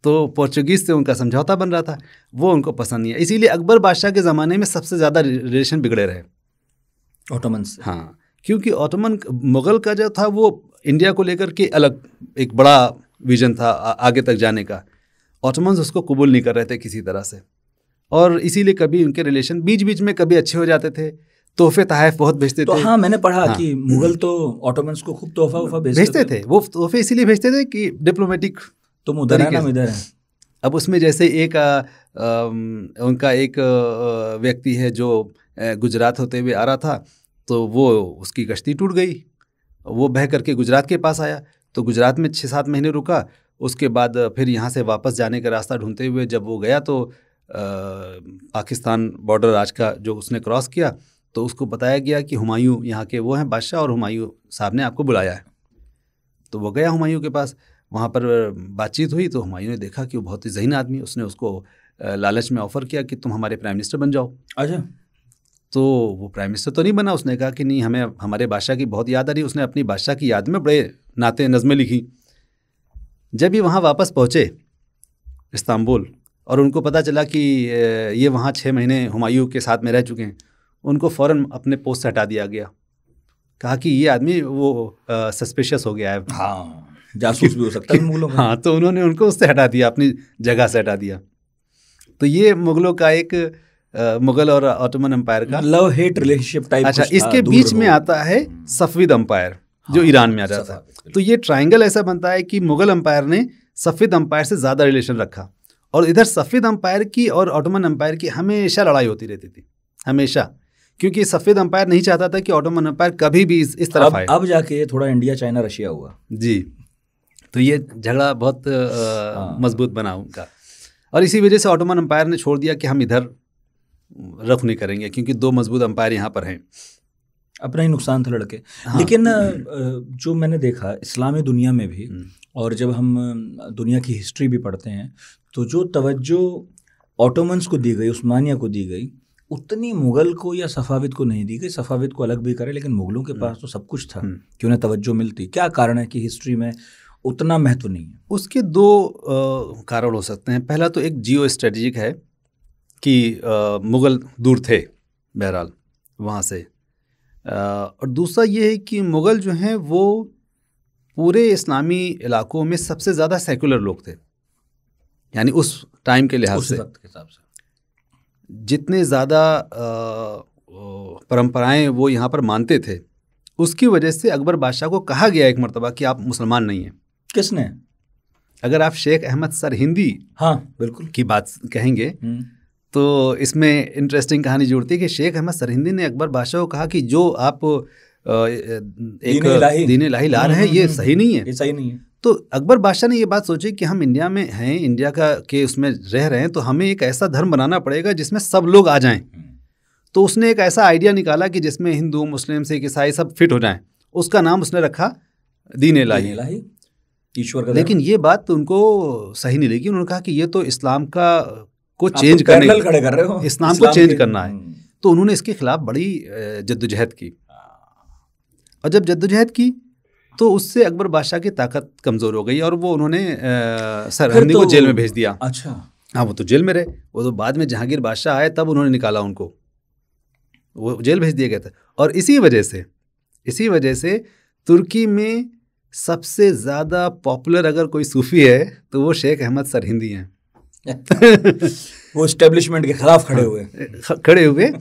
तो पोर्चुगीज से उनका समझौता बन रहा था, वो उनको पसंद नहीं है। इसीलिए अकबर बादशाह के ज़माने में सबसे ज़्यादा रिलेशन बिगड़े रहे ऑटोमन से। हाँ, क्योंकि ऑटोमन मुग़ल का जो था वो इंडिया को लेकर के अलग एक बड़ा विजन था आगे तक जाने का। ऑटोमन्स उसको कबूल नहीं कर रहे थे किसी तरह से, और इसीलिए कभी उनके रिलेशन बीच बीच में कभी अच्छे हो जाते थे, तोहफे तहफ़ बहुत भेजते थे। हाँ, मैंने पढ़ा कि मुग़ल तो ऑटोमन्स को खूब तोहफा भेजते थे। वो तोहफे इसीलिए भेजते थे कि डिप्लोमेटिक, तुम उधर है ना, हम इधर हैं। अब उसमें जैसे एक उनका एक व्यक्ति है जो गुजरात होते हुए आ रहा था, तो वो उसकी कश्ती टूट गई, वो बह करके गुजरात के पास आया, तो गुजरात में 6-7 महीने रुका। उसके बाद फिर यहाँ से वापस जाने का रास्ता ढूंढते हुए जब वो गया तो पाकिस्तान बॉर्डर राज का जो उसने क्रॉस किया, तो उसको बताया गया कि हुमायूं यहाँ के वो हैं बादशाह, और हुमायूं साहब ने आपको बुलाया है। तो वो गया हुमायूं के पास, वहाँ पर बातचीत हुई, तो हुमायूं ने देखा कि वो बहुत ही ज़हीन आदमी, उसने उसको लालच में ऑफ़र किया कि तुम हमारे प्राइम मिनिस्टर बन जाओ। अच्छा, तो वो प्राइम मिनिस्टर तो नहीं बना। उसने कहा कि नहीं, हमें हमारे बादशाह की बहुत याद आ रही। उसने अपनी बादशाह की याद में बड़े नाते नज़में लिखी। जब ये वहाँ वापस पहुँचे इस्तांबुल, और उनको पता चला कि ये वहाँ 6 महीने हुमायूं के साथ में रह चुके हैं, उनको फ़ौरन अपने पोस्ट से हटा दिया गया। कहा कि ये आदमी वो सस्पिशियस हो गया है, हाँ, जासूस भी हो सकता है मुगलों का। हाँ, तो उन्होंने उनको उससे हटा दिया, अपनी जगह से हटा दिया। तो ये मुगलों का एक मुगल और ऑटोमन एम्पायर का लव हेट रिलेशनशिप टाइप। अच्छा, इसके बीच में आता है सफ़विद एम्पायर, जो ईरान में आ जाता है। तो ये ट्रायंगल ऐसा बनता है कि मुगल एम्पायर ने सफ़विद एम्पायर से ज़्यादा रिलेशन रखा, और इधर सफ़विद एम्पायर की और ऑटोमन एम्पायर की हमेशा लड़ाई होती रहती थी, हमेशा, क्योंकि सफ़विद एम्पायर नहीं चाहता था कि ऑटोमन एम्पायर कभी भी इस तरफ आए। अब जाके थोड़ा इंडिया चाइना रशिया हुआ जी, तो ये झगड़ा बहुत मजबूत बना उनका, और इसी वजह से ऑटोमन एम्पायर ने छोड़ दिया कि हम इधर रुख नहीं करेंगे, क्योंकि 2 मजबूत एम्पायर यहाँ पर हैं, अपना ही नुकसान था लड़के। हाँ। लेकिन जो मैंने देखा इस्लामी दुनिया में भी, और जब हम दुनिया की हिस्ट्री भी पढ़ते हैं, तो जो तवज्जो ऑटोमन्स को दी गई, उस्मानिया को दी गई, उतनी मुग़ल को या सफ़ाविद को नहीं दी गई। सफ़ाविद को अलग भी करे, लेकिन मुग़लों के पास तो सब कुछ था कि उन्हें तवज्जो मिलती। क्या कारण है कि हिस्ट्री में उतना महत्व नहीं है? उसके 2 कारण हो सकते हैं। पहला तो एक जियो स्ट्रेटजिक है कि मुग़ल दूर थे बहरहाल वहाँ से, और दूसरा ये है कि मुग़ल जो हैं वो पूरे इस्लामी इलाकों में सबसे ज़्यादा सेकुलर लोग थे, यानी उस टाइम के लिहाज से, वक्त के हिसाब से जितने ज़्यादा परंपराएं वो यहाँ पर मानते थे, उसकी वजह से अकबर बादशाह को कहा गया एक मर्तबा कि आप मुसलमान नहीं हैं। किसने? अगर आप शेख अहमद सरहिंदी, हाँ बिल्कुल, की बात कहेंगे तो इसमें इंटरेस्टिंग कहानी जुड़ती है कि शेख अहमद सरहिंदी ने अकबर बादशाह को कहा कि जो आप एक दीन इलाही ला रहे हैं, ये सही नहीं है, ये सही नहीं है। तो अकबर बादशाह ने ये बात सोची कि हम इंडिया में हैं, इंडिया के उसमें रह रहे हैं, तो हमें एक ऐसा धर्म बनाना पड़ेगा जिसमें सब लोग आ जाएं। तो उसने एक ऐसा आइडिया निकाला कि जिसमें हिंदू, मुस्लिम, सिख, ईसाई सब फिट हो जाएं। उसका नाम उसने रखा दीन इलाही, ईश्वर का। लेकिन ये बात उनको सही नहीं लगी। उन्होंने कहा कि ये तो इस्लाम को चेंज करने, खड़े कर रहे हो, इस्लाम को चेंज करना है। तो उन्होंने इसके खिलाफ बड़ी जद्दोजहद की, और जब जद्दोजहद की तो उससे अकबर बादशाह की ताकत कमज़ोर हो गई और वो उन्होंने सरहिंदी को जेल में भेज दिया। अच्छा, हाँ, वो तो जेल में रहे। वो तो बाद में जहांगीर बादशाह आए तब उन्होंने निकाला उनको, वो जेल भेज दिया गया था। और इसी वजह से तुर्की में सबसे ज़्यादा पॉपुलर अगर कोई सूफ़ी है तो वो शेख अहमद सरहिंदी हैं। वो एस्टेब्लिशमेंट के खिलाफ खड़े हुए।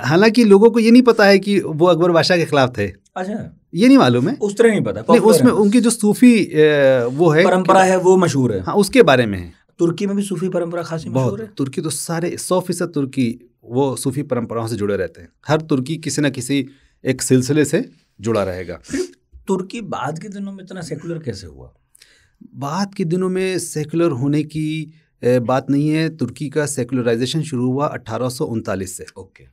हालांकि लोगों को ये नहीं पता है कि वो अकबर बादशाह के खिलाफ थे। अच्छा, ये नहीं मालूम है, उस तरह नहीं पता। नहीं, उसमें उनकी जो सूफी वो है परंपरा है वो मशहूर है। हाँ, उसके बारे में है। तुर्की में भी सूफी परंपरा खासी मशहूर है। तुर्की तो सारे 100% तुर्की वो सूफी परंपराओं से जुड़े रहते हैं। हर तुर्की किसी न किसी एक सिलसिले से जुड़ा रहेगा। तुर्की बाद के दिनों में इतना सेकुलर कैसे हुआ? बाद के दिनों में सेकुलर होने की बात नहीं है। तुर्की का सेकुलराइजेशन शुरू हुआ 1839 से। ओके।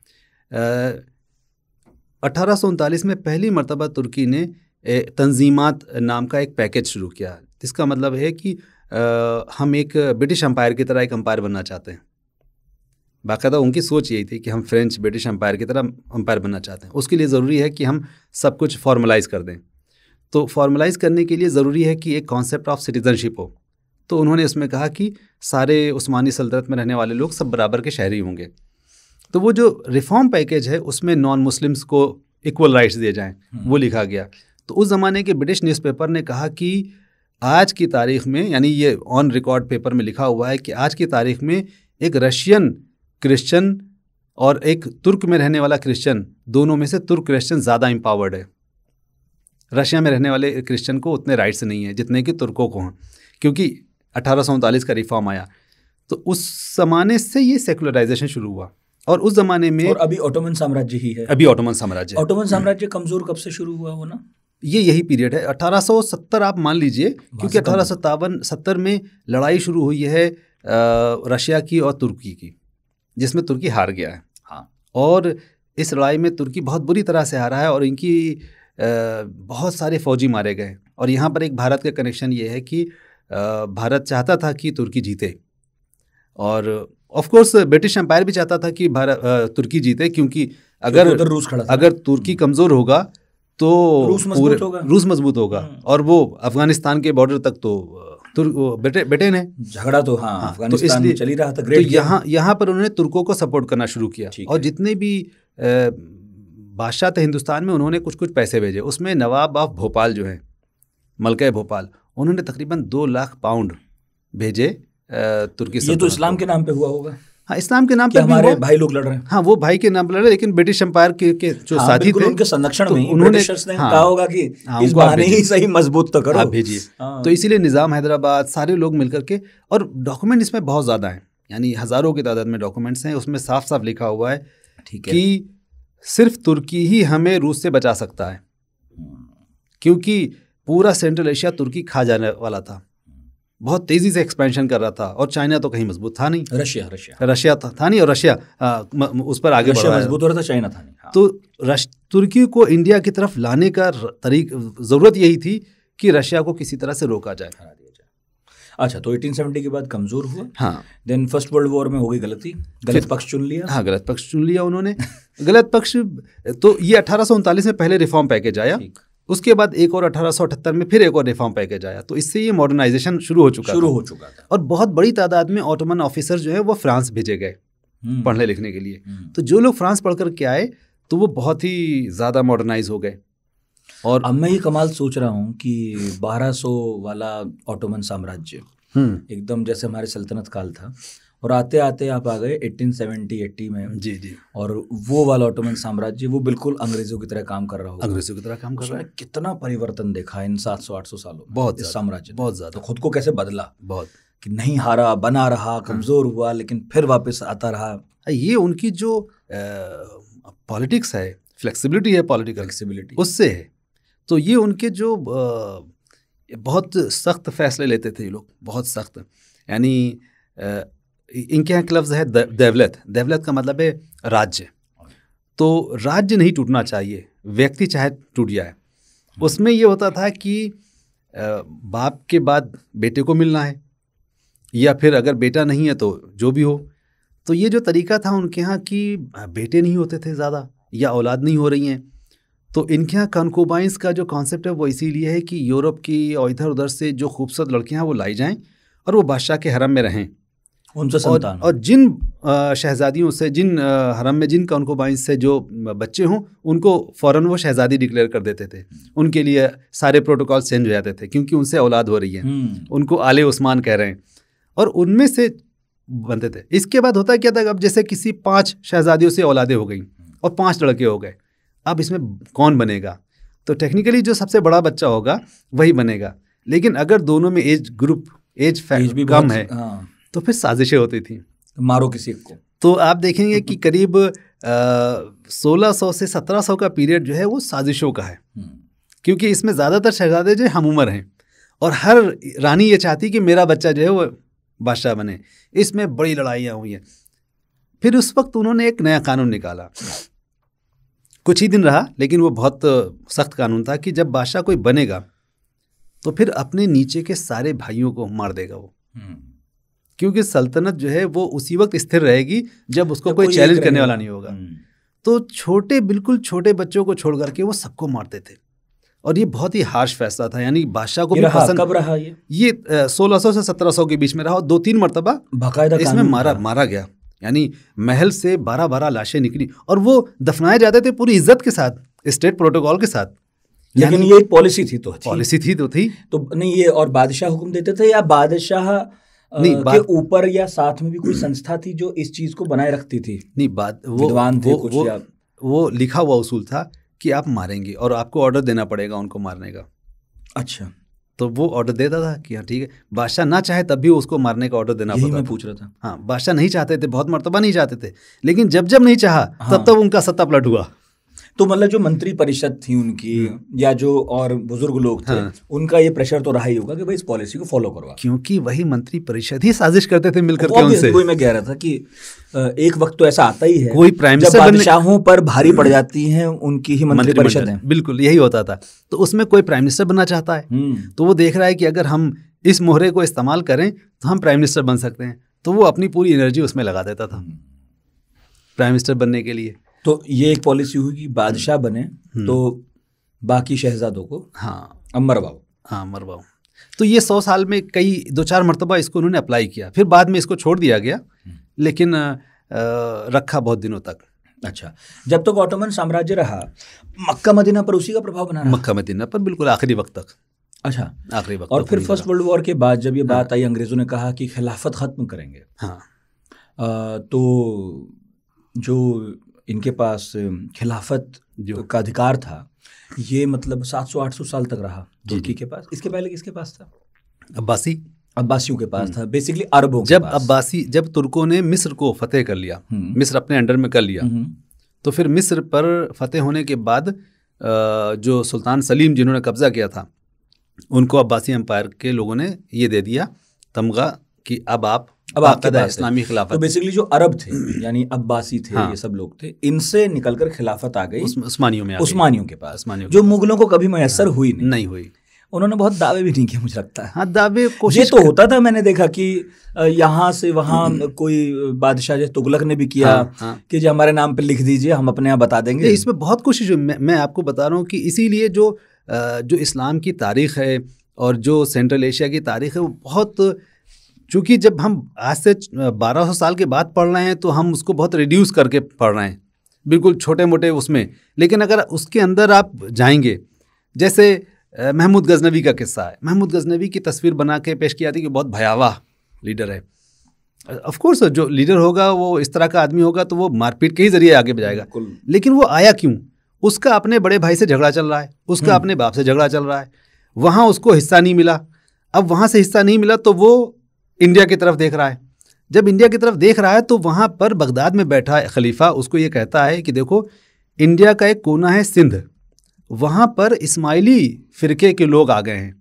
1839 में पहली मर्तबा तुर्की ने तंजीमात नाम का एक पैकेज शुरू किया। इसका मतलब है कि हम एक ब्रिटिश एम्पायर की तरह एक एम्पायर बनना चाहते हैं। बाकायदा उनकी सोच यही थी कि हम फ्रेंच ब्रिटिश एम्पायर की तरह एम्पायर बनना चाहते हैं। उसके लिए ज़रूरी है कि हम सब कुछ फॉर्मलाइज कर दें। तो फॉर्मलाइज करने के लिए ज़रूरी है कि एक कॉन्सेप्ट ऑफ सिटीजनशिप हो। तो उन्होंने इसमें कहा कि सारे उस्मानी सल्तनत में रहने वाले लोग सब बराबर के शहरी होंगे। तो वो जो रिफॉर्म पैकेज है उसमें नॉन मुस्लिम्स को इक्वल राइट्स दिए जाएं, वो लिखा गया। तो उस ज़माने के ब्रिटिश न्यूज़पेपर ने कहा कि आज की तारीख़ में, यानी ये ऑन रिकॉर्ड पेपर में लिखा हुआ है कि आज की तारीख़ में एक रशियन क्रिश्चियन और एक तुर्क में रहने वाला क्रिश्चियन, दोनों में से तुर्क क्रिश्चियन ज़्यादा एम्पावर्ड है। रशिया में रहने वाले क्रिश्चियन को उतने राइट्स नहीं है जितने कि तुर्कों को हैं, क्योंकि 1839 का रिफॉर्म आया। तो उस ज़माने से ये सेकुलराइजेशन शुरू हुआ। और उस ज़माने में, और अभी ऑटोमन साम्राज्य ही है। अभी ऑटोमन साम्राज्य। ऑटोमन साम्राज्य कमज़ोर कब से शुरू हुआ वो ना? ये यही पीरियड है 1870 आप मान लीजिए, क्योंकि 1857-70 में लड़ाई शुरू हुई है रशिया की और तुर्की की, जिसमें तुर्की हार गया है। हाँ, और इस लड़ाई में तुर्की बहुत बुरी तरह से हारा है और इनकी बहुत सारे फौजी मारे गए। और यहाँ पर एक भारत का कनेक्शन ये है कि भारत चाहता था कि तुर्की जीते, और ऑफ कोर्स ब्रिटिश एम्पायर भी चाहता था कि तुर्की जीते, क्योंकि अगर तुर्की कमज़ोर होगा तो रूस मजबूत होगा और वो अफगानिस्तान के बॉर्डर तक तो ब्रिटेन है। झगड़ा तो हाँ, अफगानिस्तान में चल ही रहा था। तो यहाँ पर उन्होंने तुर्कों को सपोर्ट करना शुरू किया। और जितने भी बादशाह थे हिंदुस्तान में, उन्होंने कुछ कुछ पैसे भेजे। उसमें नवाब ऑफ भोपाल जो है, मलका भोपाल, उन्होंने तकरीबन 2 लाख पाउंड भेजे तुर्की। ये तो इस्लाम के नाम पे हुआ होगा। हाँ, इस्लाम के नाम पे हमारे भाई लोग लड़ रहे हैं। हाँ, वो भाई के नाम पे लड़ रहे, लेकिन ब्रिटिश एम्पायर के जो साथी थे उनके संरक्षण में उन्होंने कहा होगा कि इस बहाने ही सही मजबूत तो करो, आप भेजिए। तो इसीलिए निज़ाम हैदराबाद सारे लोग मिलकर के, और डॉक्यूमेंट इसमें बहुत ज़्यादा हैं, यानी हज़ारों की तादाद में डॉक्यूमेंट्स हैं। उसमें साफ साफ लिखा हुआ है कि सिर्फ तुर्की ही हमें रूस से बचा सकता है, क्योंकि पूरा सेंट्रल एशिया तुर्की खा जाने वाला था, बहुत तेज़ी से एक्सपेंशन कर रहा था। और चाइना तो कहीं मजबूत था नहीं, रशिया था नहीं, और रशिया उस पर आगे बढ़ रहा मजबूत हो रहा था, चाइना था नहीं। हाँ। तो तुर्की को इंडिया की तरफ लाने का ज़रूरत यही थी कि रशिया को किसी तरह से रोका जाए। अच्छा, तो 1870 के बाद कमज़ोर हुआ। हाँ, देन फर्स्ट वर्ल्ड वॉर में हो गई गलत पक्ष चुन लिया। हाँ, गलत पक्ष चुन लिया उन्होंने। गलत पक्ष, तो ये 1839 में पहले रिफॉर्म पैकेज आया, उसके बाद एक और 1878 में फिर एक और रिफॉर्म पैकेज आया। तो इससे ये मॉडर्नाइजेशन शुरू हो चुका था। और बहुत बड़ी तादाद में ऑटोमन ऑफिसर जो है वो फ्रांस भेजे गए पढ़ने लिखने के लिए। तो जो लोग फ्रांस पढ़ कर के आए तो वो बहुत ही ज़्यादा मॉडर्नाइज हो गए। और अब मैं ये कमाल सोच रहा हूँ कि 1200 वाला ऑटोमन साम्राज्य एकदम जैसे हमारे सल्तनत काल था, और आते आते आप आ गए 1870-80 में। जी। और वो वाला ऑटोमन साम्राज्य वो बिल्कुल अंग्रेजों की तरह काम कर रहा होगा। अंग्रेजों की तरह काम कर रहा है। कितना परिवर्तन देखा इन 700-800 सालों में। बहुत इस साम्राज्य बहुत ज़्यादा। तो खुद को कैसे बदला, बहुत कि नहीं हारा, बना रहा, कमज़ोर हुआ, लेकिन फिर वापस आता रहा। ये उनकी जो पॉलिटिक्स है, फ्लेक्सिबिलिटी है, पॉलिटिकल फ्लेक्सिबिलिटी उससे है। तो ये उनके जो बहुत सख्त फैसले लेते थे ये लोग, बहुत सख्त। यानी इनके यहाँ एक लफ्ज़ है देवलत। देवलत का मतलब है राज्य। तो राज्य नहीं टूटना चाहिए, व्यक्ति चाहे टूट जाए। उसमें ये होता था कि बाप के बाद बेटे को मिलना है, या फिर अगर बेटा नहीं है तो जो भी हो। तो ये जो तरीका था उनके यहाँ कि बेटे नहीं होते थे ज़्यादा, या औलाद नहीं हो रही हैं, तो इनके यहाँ कॉन्कुबाइंस का जो कॉन्सेप्ट है वो इसीलिए है कि यूरोप की और इधर उधर से जो खूबसूरत लड़कियाँ वो लाई जाएं और वो बादशाह के हरम में रहें, उनसे संतान। और जिन शहजादियों से, जिन हरम में जिन कॉन्कुबाइंस से जो बच्चे हों उनको फ़ौरन वो शहजादी डिक्लेयर कर देते थे। उनके लिए सारे प्रोटोकॉल चेंज हो जाते थे क्योंकि उनसे औलाद हो रही है, उनको आले उस्मान कह रहे हैं, और उनमें से बनते थे। इसके बाद होता क्या था, अब जैसे किसी 5 शहजादियों से औलादे हो गई और 5 लड़के हो गए, अब इसमें कौन बनेगा? तो टेक्निकली जो सबसे बड़ा बच्चा होगा वही बनेगा, लेकिन अगर दोनों में एज भी कम है तो फिर साजिशें होती थी, मारो किसी को। तो आप देखेंगे कि करीब 1600 से 1700 का पीरियड जो है वो साजिशों का है, क्योंकि इसमें ज़्यादातर शहजादे जो हम उम्र हैं और हर रानी ये चाहती कि मेरा बच्चा जो है वो बादशाह बने। इसमें बड़ी लड़ाइयाँ हुई हैं। फिर उस वक्त उन्होंने एक नया कानून निकाला, कुछ ही दिन रहा लेकिन वो बहुत सख्त कानून था कि जब बादशाह कोई बनेगा तो फिर अपने नीचे के सारे भाइयों को मार देगा वो, क्योंकि सल्तनत जो है वो उसी वक्त स्थिर रहेगी जब उसको कोई चैलेंज करने वाला नहीं होगा। तो छोटे, बिल्कुल छोटे बच्चों को छोड़ करके वो सबको मारते थे, और ये बहुत ही हार्श फैसला था। यानी बादशाह को भी पसंद। कब रहा ये 1600 से 1700 के बीच में रहा, 2-3 मरतबा बाकायदा इसमें मारा गया। यानी महल से 12-12 लाशें निकली और वो दफनाए जाते थे पूरी इज्जत के साथ, स्टेट प्रोटोकॉल के साथ। लेकिन ये एक पॉलिसी थी तो नहीं, ये और बादशाह हुक्म देते थे या बादशाह के ऊपर या साथ में भी कोई संस्था थी जो इस चीज को बनाए रखती थी? नहीं, विद्वान थे कुछ, वो लिखा हुआ उसूल था कि आप मारेंगे और आपको ऑर्डर देना पड़ेगा उनको मारने का। अच्छा, तो वो ऑर्डर देता था कि हाँ ठीक है। बादशाह ना चाहे तब भी उसको मारने का ऑर्डर देना पड़ता था। मैं पूछ रहा था। हाँ, बादशाह नहीं चाहते थे, बहुत मर्तबा नहीं चाहते थे, लेकिन जब नहीं चाहा तब उनका सत्ता पलट हुआ। तो मतलब जो मंत्री परिषद थी उनकी, या जो और बुजुर्ग लोग थे, उनका ये प्रेशर तो रहा ही होगा कि भाई इस पॉलिसी को फॉलो करो, क्योंकि वही मंत्री परिषद ही साजिश करते थे मिलकर के उनसे। वही मैं कह रहा था कि एक वक्त तो ऐसा आता ही है कोई प्राइम मिनिस्टर बादशाहों पर भारी पड़ जाती हैं उनकी ही मंत्री परिषद है। बिल्कुल यही होता था। तो उसमें कोई प्राइम मिनिस्टर बनना चाहता है तो वो देख रहा है कि अगर हम इस मोहरे को इस्तेमाल करें तो हम प्राइम मिनिस्टर बन सकते हैं, तो वो अपनी पूरी एनर्जी उसमें लगा देता था प्राइम मिनिस्टर बनने के लिए। तो ये एक पॉलिसी हुई कि बादशाह बने तो बाकी शहजादों को मरवाओ। तो ये 100 साल में कई 2-4 मरतबा इसको उन्होंने अप्लाई किया, फिर बाद में इसको छोड़ दिया गया, लेकिन रखा बहुत दिनों तक। अच्छा, जब तक ऑटोमन साम्राज्य रहा, मक्का मदीना पर उसी का प्रभाव बना रहा? मक्का मदीना पर बिल्कुल आखिरी वक्त तक। अच्छा, आखिरी वक्त। और फिर फर्स्ट वर्ल्ड वॉर के बाद जब ये बात आई, अंग्रेजों ने कहा कि खिलाफत खत्म करेंगे। हाँ, तो जो इनके पास खिलाफत जो का अधिकार था, ये मतलब 700-800 साल तक रहा तुर्की के पास। इसके पहले किसके पास था? अब्बासियों के पास था, बेसिकली अरबों के पास। जब तुर्कों ने मिस्र को फतेह कर लिया, मिस्र अपने अंडर में कर लिया, तो फिर मिस्र पर फतेह होने के बाद जो सुल्तान सलीम जिन्होंने कब्जा किया था, उनको अब्बासी एम्पायर के लोगों ने ये दे दिया तमगा कि अब आपके पास इस्लामी खिलाफत। तो बेसिकली जो अरब थे यानी अब्बासी थे, ये सब लोग थे, इनसे निकलकर खिलाफत आ गई उस्मानियों के पास, जो मुगलों को कभी मैसर हुई नहीं हुई। उन्होंने बहुत दावे भी नहीं किए, मुझे लगता है। हाँ, दावे कोशिश तो होता था, मैंने देखा कि यहाँ से वहाँ कोई बादशाह जैसे तुगलक ने भी किया कि जो हमारे नाम पे लिख दीजिए, हम अपने यहाँ बता देंगे। इसमें बहुत कोशिश हुई। मैं आपको बता रहा हूँ कि इसीलिए जो इस्लाम की तारीख़ है और जो सेंट्रल एशिया की तारीख़ है वो बहुत, चूँकि जब हम आज से 1200 साल के बाद पढ़ रहे हैं तो हम उसको बहुत रिड्यूस करके पढ़ रहे हैं, बिल्कुल छोटे मोटे उसमें। लेकिन अगर उसके अंदर आप जाएंगे, जैसे महमूद गजनवी का किस्सा है, महमूद गजनवी की तस्वीर बना के पेश किया थी कि बहुत भयावह लीडर है। ऑफ कोर्स जो लीडर होगा वो इस तरह का आदमी होगा तो वो मारपीट के ही जरिए आगे बढ़ाएगा, लेकिन वो आया क्यों? उसका अपने बड़े भाई से झगड़ा चल रहा है, उसका अपने बाप से झगड़ा चल रहा है, वहाँ उसको हिस्सा नहीं मिला। अब वहाँ से हिस्सा नहीं मिला तो वो इंडिया की तरफ देख रहा है। जब इंडिया की तरफ देख रहा है तो वहाँ पर बगदाद में बैठा खलीफा उसको ये कहता है कि देखो, इंडिया का एक कोना है सिंध, वहाँ पर इस्माइली फ़िरके के लोग आ गए हैं।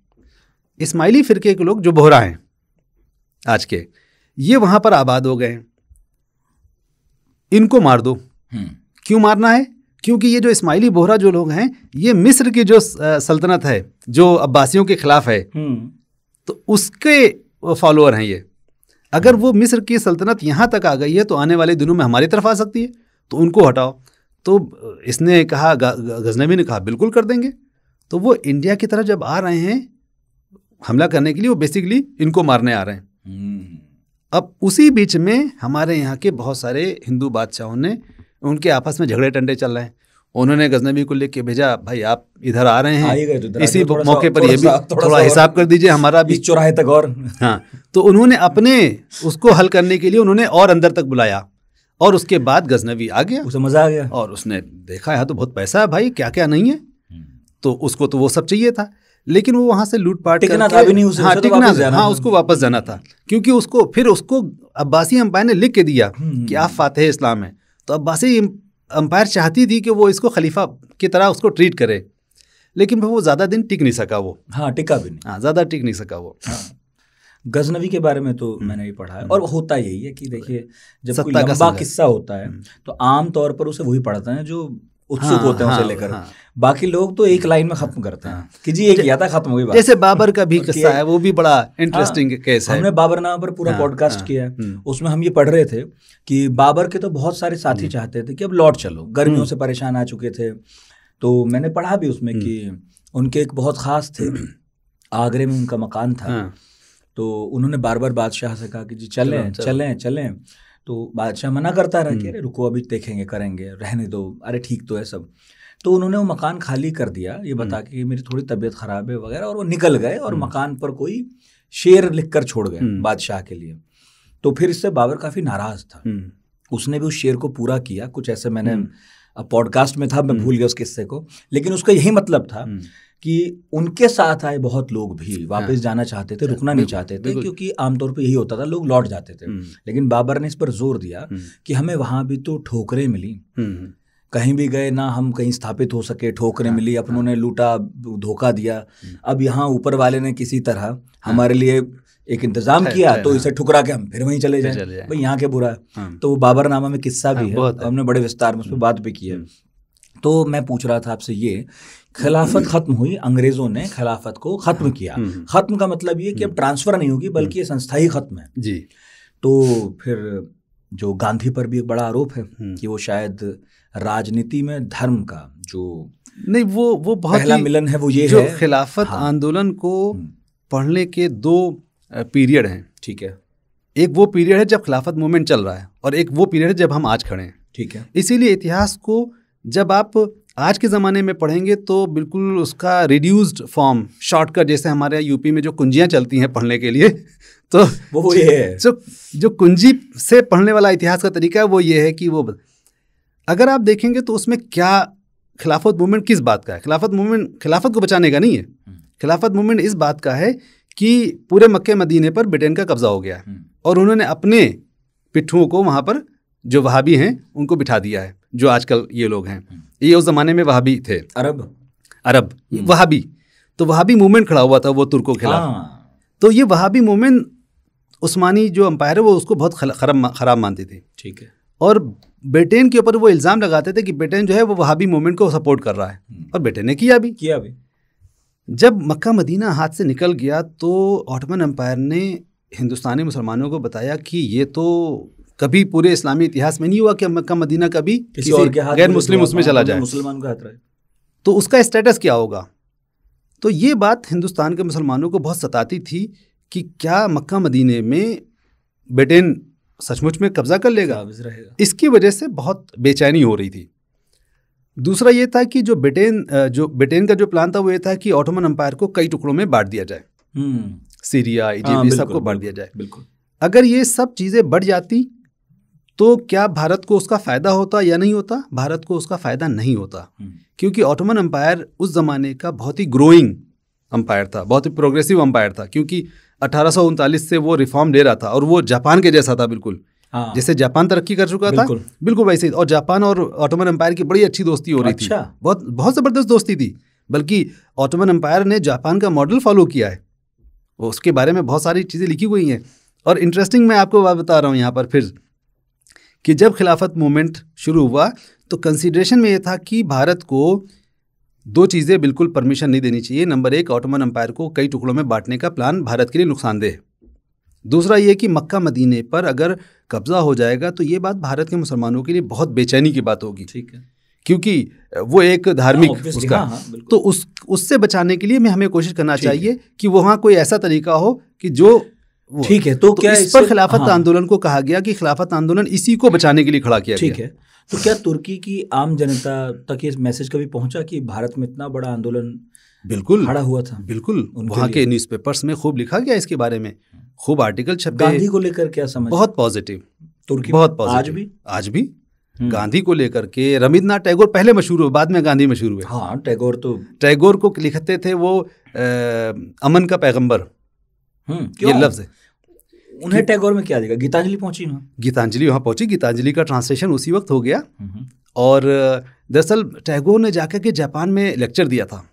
इस्माइली फ़िरके के लोग जो बोहरा हैं आज के, ये वहाँ पर आबाद हो गए हैं, इनको मार दो। क्यों मारना है? क्योंकि ये जो इस्माइली बोहरा जो लोग हैं, ये मिस्र की जो सल्तनत है जो अब्बासियों के खिलाफ है, तो उसके फॉलोअर हैं ये। अगर वो मिस्र की सल्तनत यहाँ तक आ गई है तो आने वाले दिनों में हमारी तरफ आ सकती है, तो उनको हटाओ। तो इसने कहा, गजनवी ने कहा बिल्कुल कर देंगे। तो वो इंडिया की तरफ जब आ रहे हैं हमला करने के लिए, वो बेसिकली इनको मारने आ रहे हैं। अब उसी बीच में हमारे यहाँ के बहुत सारे हिंदू बादशाहों ने, उनके आपस में झगड़े टंडे चल रहे हैं, उन्होंने गजनवी को लेके भेजा, भाई आप इधर आ रहे हैं, तो इसी मौके पर ये भी थोड़ा हिसाब कर दीजिए हमारा भी, चौराहे तक और। हाँ, तो उन्होंने अपने उसको हल करने के लिए उन्होंने और अंदर तक बुलाया, और उसके बाद गजनवी आ गया, उसे मजा आ गया, और उसने देखा यहाँ तो बहुत पैसा है भाई, क्या क्या नहीं है, तो उसको तो वो सब चाहिए था, लेकिन वो वहाँ से लूटपाट टिकना था भी नहीं उसे, टिकना, हाँ उसको वापस जाना था, क्योंकि उसको फिर उसको अब्बासी अंपायर ने लिख के दिया कि आप फातिह इस्लाम हैं। तो अब्बासी अंपायर चाहती थी कि वो इसको खलीफा की तरह उसको ट्रीट करे, लेकिन वो ज़्यादा दिन टिक नहीं सका, वो हाँ टिका भी नहीं, हाँ ज़्यादा टिक नहीं सका वो। हाँ। गजनवी के बारे में तो मैंने भी पढ़ा है, और होता यही है कि देखिए जब कोई लंबा किस्सा होता है तो आम तौर पर उसे वही पढ़ते हैं जो उत्सुक होते हैं उसे लेकर। बाकी लोग तो एक लाइन में खत्म करते हैं कि जी ये किया था, खत्म हो गई बात। जैसे बाबर का भी किस्सा है, वो भी बड़ा इंटरेस्टिंग केस है। हमने बाबर नाम पर पूरा पॉडकास्ट किया है, उसमें हम ये पढ़ रहे थे कि बाबर के तो बहुत सारे साथी चाहते थे कि अब लौट चलो, गर्मियों से परेशान आ चुके थे। तो मैंने पढ़ा भी उसमें कि उनके एक बहुत खास थे, आगरे में उनका मकान था, तो उन्होंने बार बार बादशाह से कहा कि जी चलें चलें चलें। तो बादशाह मना करता रहा कि अरे रुको अभी देखेंगे करेंगे, रहने दो, अरे ठीक तो है सब। तो उन्होंने वो मकान खाली कर दिया ये बता के कि मेरी थोड़ी तबीयत ख़राब है वगैरह, और वो निकल गए और मकान पर कोई शेर लिख कर छोड़ गए बादशाह के लिए। तो फिर इससे बाबर काफ़ी नाराज़ था, उसने भी उस शेर को पूरा किया। कुछ ऐसे मैंने पॉडकास्ट में था, मैं भूल गया उस किस्से को, लेकिन उसका यही मतलब था कि उनके साथ आए बहुत लोग भी वापस जाना चाहते थे, रुकना नहीं चाहते थे, क्योंकि आमतौर पे यही होता था, लोग लौट जाते थे। लेकिन बाबर ने इस पर जोर दिया कि हमें वहाँ भी तो ठोकरें मिली, कहीं भी गए ना हम कहीं स्थापित हो सके, ठोकरें मिली, अपनों ने लूटा, धोखा दिया। अब यहाँ ऊपर वाले ने किसी तरह हमारे लिए एक इंतजाम किया, तो इसे ठुकरा के हम फिर वहीं चले जाएं, भाई यहाँ के बुरा है। तो बाबरनामा में किस्सा भी है, हमने बड़े विस्तार में उस पर बात भी की है। तो मैं पूछ रहा था आपसे, ये खिलाफत खत्म हुई, अंग्रेजों ने खिलाफत को खत्म किया। खत्म का मतलब ये कि अब ट्रांसफर नहीं होगी, बल्कि ये संस्था ही खत्म है जी। तो फिर जो गांधी पर भी एक बड़ा आरोप है कि वो शायद राजनीति में धर्म का जो नहीं, वो बहुत पहला मिलन है, वो ये जो है खिलाफत आंदोलन को पढ़ने के दो पीरियड हैं। ठीक है, एक वो पीरियड है जब खिलाफत मूवमेंट चल रहा है, और एक वो पीरियड है जब हम आज खड़े हैं। ठीक है, इसीलिए इतिहास को जब आप आज के ज़माने में पढ़ेंगे तो बिल्कुल उसका रिड्यूस्ड फॉर्म, शॉर्टकट, जैसे हमारे यूपी में जो कुंजियाँ चलती हैं पढ़ने के लिए, तो वो ये है जो कुंजी से पढ़ने वाला इतिहास का तरीका है वो ये है कि वो अगर आप देखेंगे तो उसमें क्या, खिलाफत मूवमेंट किस बात का है? खिलाफत मूवमेंट खिलाफत को बचाने का नहीं है, खिलाफत मूवमेंट इस बात का है कि पूरे मक्के मदीने पर ब्रिटेन का कब्जा हो गया है, और उन्होंने अपने पिट्ठुओं को वहाँ पर जो वहाबी हैं उनको बिठा दिया है, जो आजकल ये लोग हैं, ये उस ज़माने में वहाबी थे, अरब वहाबी। तो वहाबी मूवमेंट खड़ा हुआ था वो तुर्कों के खिलाफ। तो ये वहाबी मूवमेंट उस्मानी जो अंपायर है वो उसको बहुत ख़राब मानती थी। ठीक है, और ब्रिटेन के ऊपर वो इल्ज़ाम लगाते थे कि ब्रिटेन जो है वो वहाबी मूवमेंट को सपोर्ट कर रहा है, और ब्रिटेन ने किया भी। जब मक्का मदीना हाथ से निकल गया तो ऑटोमन एम्पायर ने हिंदुस्तानी मुसलमानों को बताया कि ये तो कभी पूरे इस्लामी इतिहास में नहीं हुआ कि मक्का मदीना कभी किसी और के हाथ गैर मुस्लिम उसमें चला जाए, मुसलमान का हाथ रहे, तो उसका स्टेटस क्या होगा। तो ये बात हिंदुस्तान के मुसलमानों को बहुत सताती थी कि क्या मक्का मदीने में ब्रिटेन सचमुच में कब्जा कर लेगा। इसकी वजह से बहुत बेचैनी हो रही थी। दूसरा ये था कि जो ब्रिटेन का जो प्लान था वो ये था कि ऑटोमन एम्पायर को कई टुकड़ों में बांट दिया जाए, सीरिया, इजिप्ट, ये सबको बांट दिया जाए। बिल्कुल, अगर ये सब चीज़ें बढ़ जाती तो क्या भारत को उसका फ़ायदा होता या नहीं होता? भारत को उसका फ़ायदा नहीं होता, क्योंकि ऑटोमन एम्पायर उस ज़माने का बहुत ही ग्रोइंग एम्पायर था, बहुत ही प्रोग्रेसिव एम्पायर था, क्योंकि 1839 से वो रिफॉर्म ले रहा था, और वो जापान के जैसा था बिल्कुल, हाँ। जैसे जापान तरक्की कर चुका था, बिल्कुल वैसे ही। और जापान और ऑटोमन एम्पायर की बड़ी अच्छी दोस्ती हो रही थी, बहुत बहुत ज़बरदस्त दोस्ती थी। बल्कि ऑटोमन एम्पायर ने जापान का मॉडल फॉलो किया है, वो उसके बारे में बहुत सारी चीज़ें लिखी हुई हैं। और इंटरेस्टिंग, मैं आपको बात बता रहा हूँ यहाँ पर फिर, कि जब खिलाफत मूवमेंट शुरू हुआ तो कंसिडरेशन में ये था कि भारत को दो चीज़ें बिल्कुल परमिशन नहीं देनी चाहिए। नंबर एक, ऑटोमन एम्पायर को कई टुकड़ों में बांटने का प्लान भारत के लिए नुकसानदेह है। दूसरा ये कि मक्का मदीने पर अगर कब्जा हो जाएगा तो ये बात भारत के मुसलमानों के लिए बहुत बेचैनी की बात होगी। ठीक है, क्योंकि वो एक धार्मिक उसका, तो उससे बचाने के लिए हमें कोशिश करना चाहिए कि वहाँ कोई ऐसा तरीका हो कि जो ठीक है। तो क्या इस पर खिलाफत आंदोलन को कहा गया कि खिलाफत आंदोलन इसी को बचाने के लिए खड़ा किया गया। ठीक है, तो क्या तुर्की की आम जनता तक ये मैसेज कभी पहुंचा कि भारत में इतना बड़ा आंदोलन बिल्कुल खड़ा हुआ था? बिल्कुल, वहाँ के न्यूज़पेपर्स में खूब लिखा गया इसके बारे में, खूब आर्टिकल छपे। गांधी को लेकर क्या समझ? बहुत पॉजिटिव, तुर्की बहुत पॉजिटिव। आज भी गांधी को लेकर के रविन्द्रनाथ टैगोर पहले मशहूर हुए, बाद में गांधी मशहूर हुए। हाँ, टैगोर को लिखते थे वो अमन का पैगंबर, ये लफ्ज है। उन्हें टैगोर में क्या देगा? गीतांजलि पहुंची ना, गीतांजलि वहाँ पहुंची, गीतांजलि का ट्रांसलेशन उसी वक्त हो गया। और दरअसल टैगोर ने जाकर के जापान में लेक्चर दिया था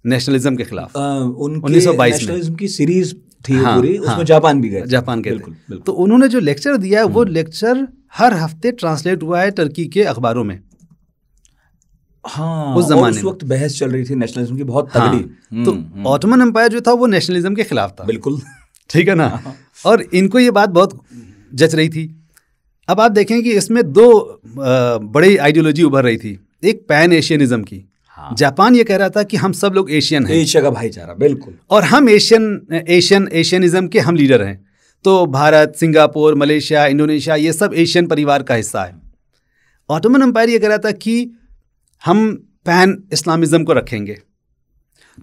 नेशनलिज्म के खिलाफ। 1922 नेशनलिज्म की सीरीज थी पूरी, उसमें जापान भी गए, जापान गए थे। तो उन्होंने जो लेक्चर दिया वो लेक्चर हर हफ्ते ट्रांसलेट हुआ है टर्की के अखबारों में। हाँ, उस जमाने में उस वक्त बहस चल रही थी नेशनलिज्म की बहुत तगड़ी। तो ऑटोमन एम्पायर जो था वो नेशनलिज्म के खिलाफ था, बिल्कुल, ठीक है ना। और इनको ये बात बहुत जच रही थी। अब आप देखें कि इसमें दो बड़ी आइडियोलॉजी उभर रही थी। एक पैन एशियनिज्म की, जापान ये कह रहा था कि हम सब लोग एशियन हैं, एशिया का भाईचारा, बिल्कुल, और हम एशियनिज्म के हम लीडर हैं। तो भारत, सिंगापुर, मलेशिया, इंडोनेशिया, ये सब एशियन परिवार का हिस्सा है। ऑटोमन एम्पायर ये कह रहा था कि हम पैन इस्लामिज्म को रखेंगे।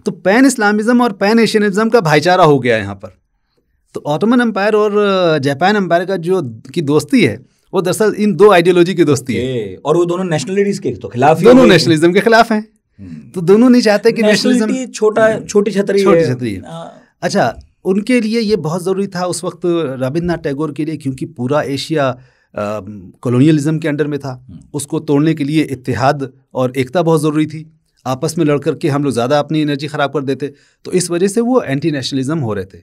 तो पैन इस्लामिज्म और पैन एशियनिज्म का भाईचारा हो गया यहाँ पर। तो ऑटोमन एम्पायर और जापान एम्पायर का जो की दोस्ती है वो दरअसल इन दो आइडियोलॉजी की दोस्ती है। और वो दोनों नेशनलिटीज के तो खिलाफ, दोनों नेशनलिज्म के खिलाफ हैं। तो दोनों नहीं चाहते कि नेशनलिटी छोटी छतरी है। अच्छा, उनके लिए ये बहुत ज़रूरी था उस वक्त रविन्द्रनाथ टैगोर के लिए, क्योंकि पूरा एशिया कॉलोनियलिज्म के अंडर में था। उसको तोड़ने के लिए इत्तेहाद और एकता बहुत ज़रूरी थी। आपस में लड़ करके हम लोग ज़्यादा अपनी एनर्जी ख़राब कर देते। तो इस वजह से वो एंटी नेशनलिज्म हो रहे थे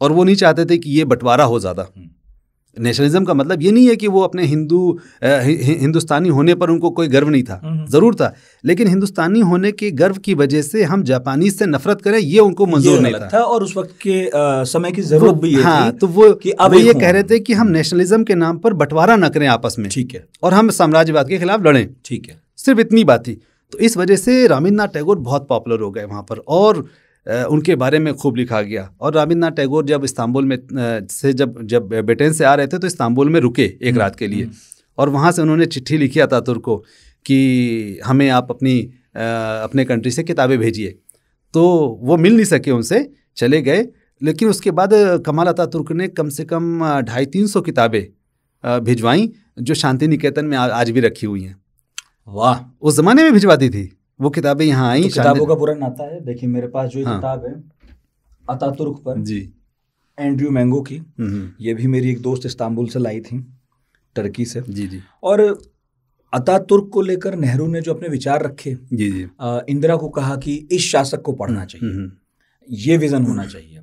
और वो नहीं चाहते थे कि ये बंटवारा हो ज़्यादा। नेशनलिज्म का मतलब ये नहीं है कि वो अपने हिंदुस्तानी होने पर उनको कोई गर्व नहीं था, ज़रूर था, लेकिन हिंदुस्तानी होने के गर्व की वजह से हम जापानीज से नफरत करें ये उनको मंजूर नहीं था। और उस वक्त के समय की ज़रूरत भी ये थी। तो वो कि अब ये कह रहे थे कि हम नेशनलिज्म के नाम पर बंटवारा न करें आपस में, ठीक है, और हम साम्राज्यवाद के खिलाफ लड़ें, ठीक है, सिर्फ इतनी बात थी। तो इस वजह से रविन्द्रनाथ टैगोर बहुत पॉपुलर हो गए वहाँ पर और उनके बारे में खूब लिखा गया। और रविन्द्रनाथ टैगोर जब इस्तांबुल में से जब ब्रिटेन से आ रहे थे तो इस्तांबुल में रुके एक रात के लिए, और वहाँ से उन्होंने चिट्ठी लिखी अतातुर्क को कि हमें आप अपने कंट्री से किताबें भेजिए। तो वो मिल नहीं सके, उनसे चले गए। लेकिन उसके बाद कमाल अतातुर्क ने कम से कम 250-300 किताबें भिजवाईं जो शांति निकेतन में आज भी रखी हुई हैं। वाह, उस ज़माने में भिजवाती थी वो किताबें, यहाँ आई। तो किताबों का पूरा नाता है। देखिए मेरे पास जो किताब है अतातुर्क पर जी, एंड्रयू मैंगो की, ये भी मेरी एक दोस्त इस्तांबुल से लाई थी, टर्की से। जी जी। और अतातुर्क को लेकर नेहरू ने जो अपने विचार रखे, जी जी, इंदिरा को कहा कि इस शासक को पढ़ना चाहिए, ये विजन होना चाहिए।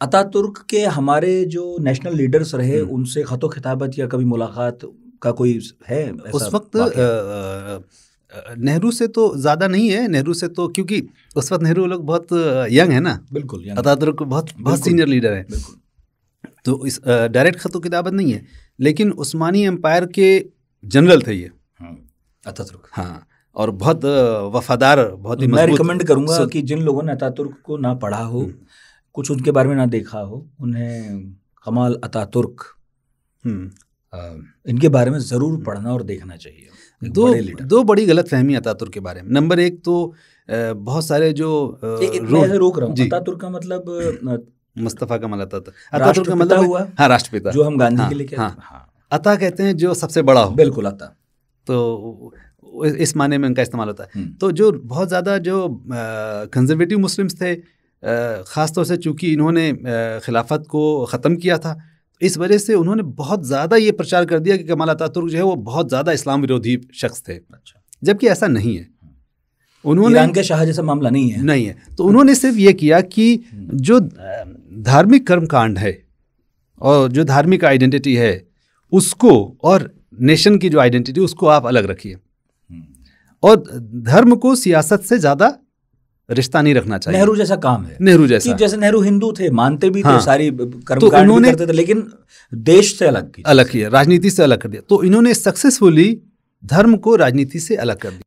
अतातुर्क के हमारे जो नेशनल लीडर्स रहे उनसे खतो खिताबत या कभी मुलाकात का कोई है ऐसा? उस वक्त नेहरू से तो ज़्यादा नहीं है, नेहरू से तो, क्योंकि उस वक्त नेहरू लोग बहुत यंग है ना। बिल्कुल, अतातुर्क बहुत सीनियर लीडर है, तो इस डायरेक्ट खतो किताबत नहीं है। लेकिन उस्मानी एम्पायर के जनरल थे ये अतातुर्क। हाँ, और बहुत वफादार, बहुत ही। मैं रिकमेंड करूँगा कि जिन लोगों ने अतातुर्क को ना पढ़ा हो, कुछ उनके बारे में ना देखा हो, उन्हें कमाल अतातुर्क इनके बारे में ज़रूर पढ़ना और देखना चाहिए। दो बड़ी गलत फहमी अतातुर्क के बारे में। नंबर एक तो बहुत सारे जो रोक रहा हूँ, अतातुर्क का मतलब मुस्तफ़ा कमाल अतातुर्क का मतलब हुआ, हाँ, राष्ट्रपिता, जो हम गांधी के लिए कहते हैं। हाँ, अता कहते हैं जो सबसे बड़ा हो। बिल्कुल, अता, तो इस माने में उनका इस्तेमाल होता है। तो जो बहुत ज़्यादा जो कंजर्वेटिव मुस्लिम्स थे, ख़ास तौर से चूँकि इन्होंने खिलाफत को ख़त्म किया था, इस वजह से उन्होंने बहुत ज़्यादा ये प्रचार कर दिया कि कमाल अतातुर्क जो है वो बहुत ज़्यादा इस्लाम विरोधी शख्स थे। अच्छा। जबकि ऐसा नहीं है। उन्होंने ईरान के शाह जैसा मामला नहीं है। तो उन्होंने सिर्फ ये किया कि जो धार्मिक कर्मकांड है और जो धार्मिक आइडेंटिटी है उसको और नेशन की जो आइडेंटिटी उसको आप अलग रखिए, और धर्म को सियासत से ज़्यादा रिश्ता नहीं रखना चाहिए। नेहरू जैसा काम है। नेहरू जैसा, जैसे नेहरू हिंदू थे, मानते भी थे, हाँ, सारी कर्मकांड भी करते थे, लेकिन देश से अलग किया, राजनीति से अलग कर दिया। तो इन्होंने सक्सेसफुली धर्म को राजनीति से अलग कर दिया।